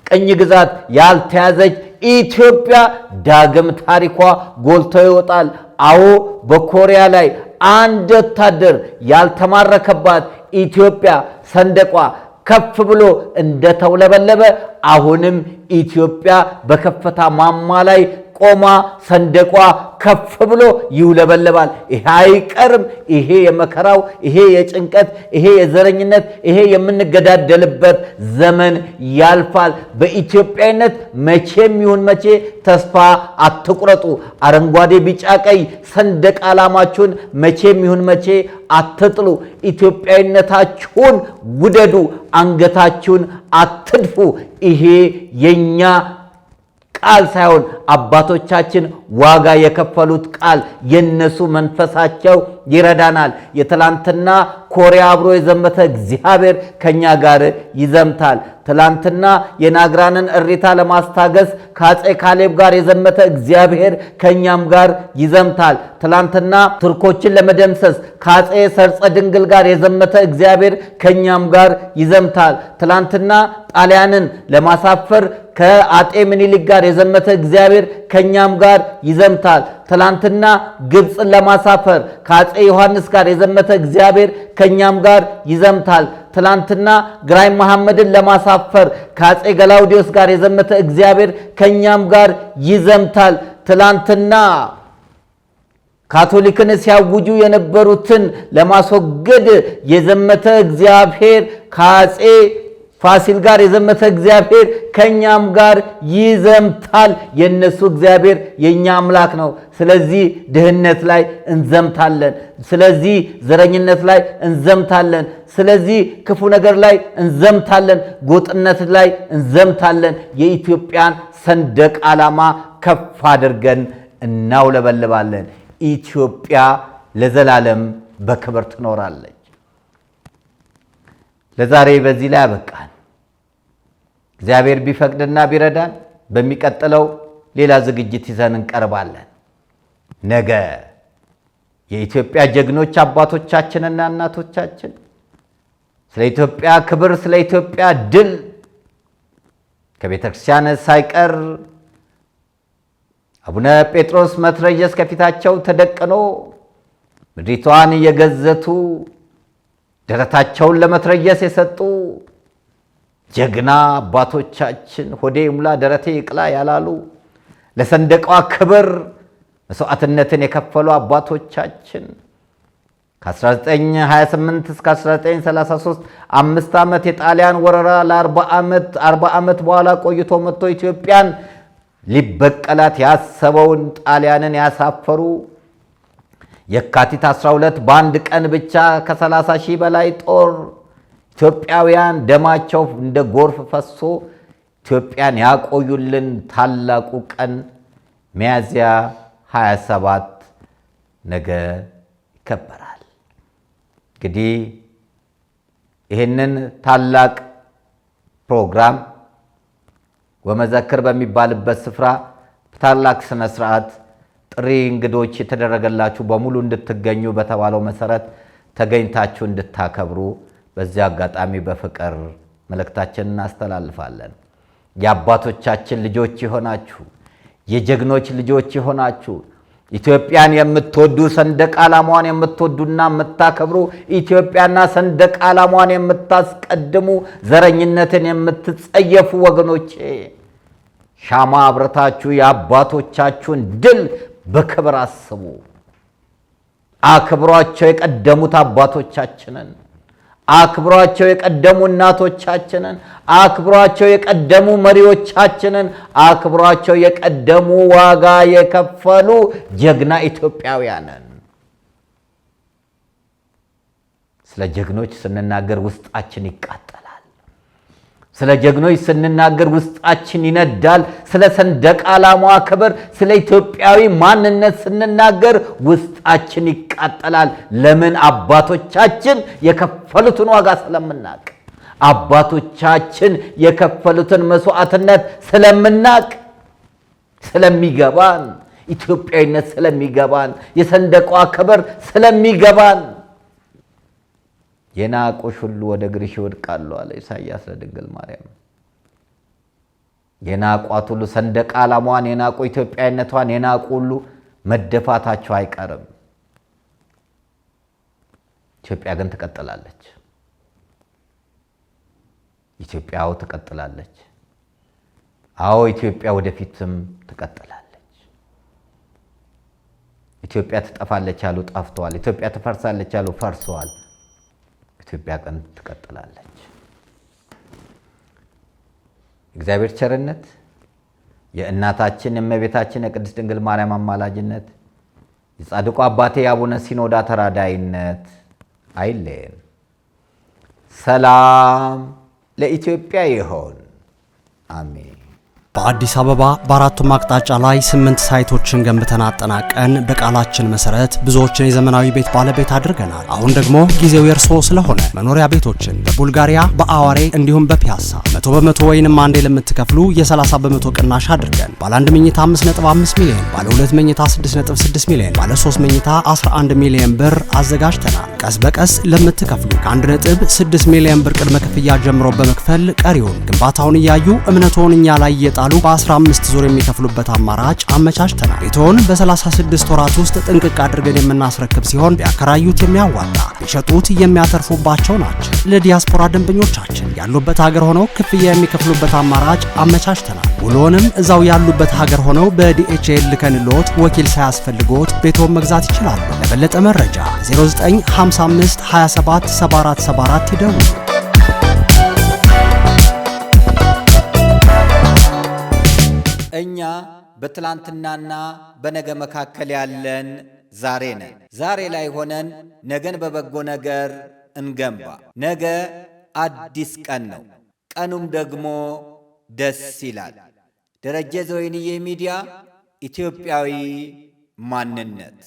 ቅኝ ግዛት ያልተያዘች ኢትዮጵያ ዳግም ታሪኳ ጎልቶ ይወጣል። አዎ በኮሪያ ላይ አንድ ወታደር ያልተማረከባት ኢትዮጵያ ሰንደቋ ከፍ ብሎ እንደተውለበለበ አሁንም ኢትዮጵያ በከፍታ ማማ ላይ ቆማ ሰንደቋ ከፍ ብሎ ይውለበለባል። ይሄ አይቀርም። ይሄ የመከራው፣ ይሄ የጭንቀት፣ ይሄ የዘረኝነት፣ ይሄ የምንገዳደልበት ዘመን ያልፋል። በኢትዮጵያዊነት መቼም ይሁን መቼ ተስፋ አትቁረጡ። አረንጓዴ፣ ቢጫ፣ ቀይ ሰንደቅ ዓላማችሁን መቼም ይሁን መቼ አትጥሉ። ኢትዮጵያዊነታችሁን ውደዱ። አንገታችሁን አትድፉ። ይሄ የኛ ቃል ሳይሆን አባቶቻችን ዋጋ የከፈሉት ቃል፣ የነሱ መንፈሳቸው ይረዳናል። የትላንትና ኮሪያ አብሮ የዘመተ እግዚአብሔር ከኛ ጋር ይዘምታል። ትላንትና የናግራንን እሪታ ለማስታገስ ከአጼ ካሌብ ጋር የዘመተ እግዚአብሔር ከኛም ጋር ይዘምታል። ትላንትና ቱርኮችን ለመደምሰስ ከአጼ ሰርጸ ድንግል ጋር የዘመተ እግዚአብሔር ከኛም ጋር ይዘምታል። ትላንትና ጣሊያንን ለማሳፈር ከአጤ ምኒልክ ጋር የዘመተ እግዚአብሔር ከኛም ጋር ይዘምታል። ትላንትና ግብፅን ለማሳፈር ከአጼ ዮሐንስ ጋር የዘመተ እግዚአብሔር ከኛም ጋር ይዘምታል። ትላንትና ግራኝ መሐመድን ለማሳፈር ከአጼ ገላውዲዮስ ጋር የዘመተ እግዚአብሔር ከኛም ጋር ይዘምታል። ትላንትና ካቶሊክን ሲያውጁ የነበሩትን ለማስወገድ የዘመተ እግዚአብሔር ከአጼ ፋሲል ጋር የዘመተ እግዚአብሔር ከኛም ጋር ይዘምታል። የነሱ እግዚአብሔር የኛ አምላክ ነው። ስለዚህ ድህነት ላይ እንዘምታለን። ስለዚህ ዘረኝነት ላይ እንዘምታለን። ስለዚህ ክፉ ነገር ላይ እንዘምታለን። ጎጥነት ላይ እንዘምታለን። የኢትዮጵያን ሰንደቅ ዓላማ ከፍ አድርገን እናውለበልባለን። ኢትዮጵያ ለዘላለም በክብር ትኖራለች። ለዛሬ በዚህ ላይ አበቃን። እግዚአብሔር ቢፈቅድና ቢረዳን በሚቀጥለው ሌላ ዝግጅት ይዘን እንቀርባለን። ነገ የኢትዮጵያ ጀግኖች አባቶቻችንና እናቶቻችን ስለ ኢትዮጵያ ክብር፣ ስለ ኢትዮጵያ ድል ከቤተ ክርስቲያን ሳይቀር አቡነ ጴጥሮስ መትረየስ ከፊታቸው ተደቅኖ ምድሪቷን እየገዘቱ ደረታቸውን ለመትረየስ የሰጡ ጀግና አባቶቻችን ሆዴ ይሙላ ደረቴ ይቅላ ያላሉ ለሰንደቋ ክብር መስዋዕትነትን የከፈሉ አባቶቻችን ከ1928 እስከ 1933 5 ዓመት የጣሊያን ወረራ ለ40 ዓመት በኋላ ቆይቶ መጥቶ ኢትዮጵያን ሊበቀላት ያሰበውን ጣሊያንን ያሳፈሩ የካቲት 12 በአንድ ቀን ብቻ ከ30 ሺህ በላይ ጦር ኢትዮጵያውያን ደማቸው እንደ ጎርፍ ፈሶ ኢትዮጵያን ያቆዩልን ታላቁ ቀን ሚያዝያ 27 ነገ ይከበራል። እንግዲህ ይህንን ታላቅ ፕሮግራም ወመዘክር በሚባልበት ስፍራ ታላቅ ስነ ስርዓት ጥሪ እንግዶች የተደረገላችሁ በሙሉ እንድትገኙ በተባለው መሰረት ተገኝታችሁ እንድታከብሩ በዚህ አጋጣሚ በፍቅር መልእክታችንን እናስተላልፋለን። የአባቶቻችን ልጆች ይሆናችሁ፣ የጀግኖች ልጆች ይሆናችሁ፣ ኢትዮጵያን የምትወዱ ሰንደቅ ዓላማዋን የምትወዱና የምታከብሩ ኢትዮጵያና ሰንደቅ ዓላማዋን የምታስቀድሙ ዘረኝነትን የምትጸየፉ ወገኖቼ ሻማ አብረታችሁ የአባቶቻችሁን ድል በክብር አስቡ። አክብሯቸው የቀደሙት አባቶቻችንን፣ አክብሯቸው የቀደሙ እናቶቻችንን፣ አክብሯቸው የቀደሙ መሪዎቻችንን፣ አክብሯቸው የቀደሙ ዋጋ የከፈሉ ጀግና ኢትዮጵያውያንን። ስለ ጀግኖች ስንናገር ውስጣችን ይቃጠላል። ስለ ጀግኖች ስንናገር ውስጣችን ይነዳል። ስለ ሰንደቅ ዓላማዋ ክብር፣ ስለ ኢትዮጵያዊ ማንነት ስንናገር ውስጣችን ይቃጠላል። ለምን? አባቶቻችን የከፈሉትን ዋጋ ስለምናቅ፣ አባቶቻችን የከፈሉትን መስዋዕትነት ስለምናቅ፣ ስለሚገባን፣ ኢትዮጵያዊነት ስለሚገባን፣ የሰንደቋ ክብር ስለሚገባን የናቁሽ ሁሉ ወደ እግርሽ ይወድቃሉ አለ ኢሳይያስ ለድንግል ማርያም። የናቋት ሁሉ ሰንደቅ ዓላማዋን የናቁ ኢትዮጵያዊነቷን የናቁ ሁሉ መደፋታቸው አይቀርም። ኢትዮጵያ ግን ትቀጥላለች። ኢትዮጵያው ትቀጥላለች። አዎ ኢትዮጵያ ወደፊትም ትቀጥላለች። ኢትዮጵያ ትጠፋለች ያሉ ጠፍተዋል። ኢትዮጵያ ትፈርሳለች ያሉ ፈርሰዋል። ኢትዮጵያ ቀን ትቀጥላለች። እግዚአብሔር ቸርነት፣ የእናታችን የእመቤታችን የቅድስት ድንግል ማርያም አማላጅነት፣ የጻድቁ አባቴ የአቡነ ሲኖዳ ተራዳይነት አይለየን። ሰላም ለኢትዮጵያ ይሆን። አሜን። በአዲስ አበባ በአራቱም አቅጣጫ ላይ 8 ሳይቶችን ገንብተን አጠናቀን በቃላችን መሰረት ብዙዎችን የዘመናዊ ቤት ባለቤት አድርገናል። አሁን ደግሞ ጊዜው የእርስዎ ስለሆነ መኖሪያ ቤቶችን በቡልጋሪያ፣ በአዋሬ እንዲሁም በፒያሳ 100% ወይንም አንዴ ለምትከፍሉ የ30% ቅናሽ አድርገን ባለ 1 መኝታ 5.5 ሚሊዮን፣ ባለ 2 መኝታ 6.6 ሚሊዮን፣ ባለ 3 መኝታ 11 ሚሊዮን ብር አዘጋጅተናል። ቀስ በቀስ ለምትከፍሉ ከ1.6 ሚሊዮን ብር ቅድመ ክፍያ ጀምሮ በመክፈል ቀሪውን ግንባታውን እያዩ እምነቶን እኛ ላይ ጣሉ በ15 ዙር የሚከፍሉበት አማራጭ አመቻችተናል። ቤቶን በ36 ወራት ውስጥ ጥንቅቅ አድርገን የምናስረክብ ሲሆን ቢያከራዩት የሚያዋጣ ቢሸጡት የሚያተርፉባቸው ናቸው። ለዲያስፖራ ደንበኞቻችን ያሉበት ሀገር ሆነው ክፍያ የሚከፍሉበት አማራጭ አመቻችተናል። ውሎንም እዛው ያሉበት ሀገር ሆነው በዲኤችኤል ልከንልዎት ወኪል ሳያስፈልግዎት ቤቶን መግዛት ይችላሉ። ለበለጠ መረጃ 0955 27 7474 ይደውሉ። እኛ በትላንትናና በነገ መካከል ያለን ዛሬ ነን። ዛሬ ላይ ሆነን ነገን በበጎ ነገር እንገንባ። ነገ አዲስ ቀን ነው። ቀኑም ደግሞ ደስ ይላል። ደረጀ ዘወይንዬ ሚዲያ ኢትዮጵያዊ ማንነት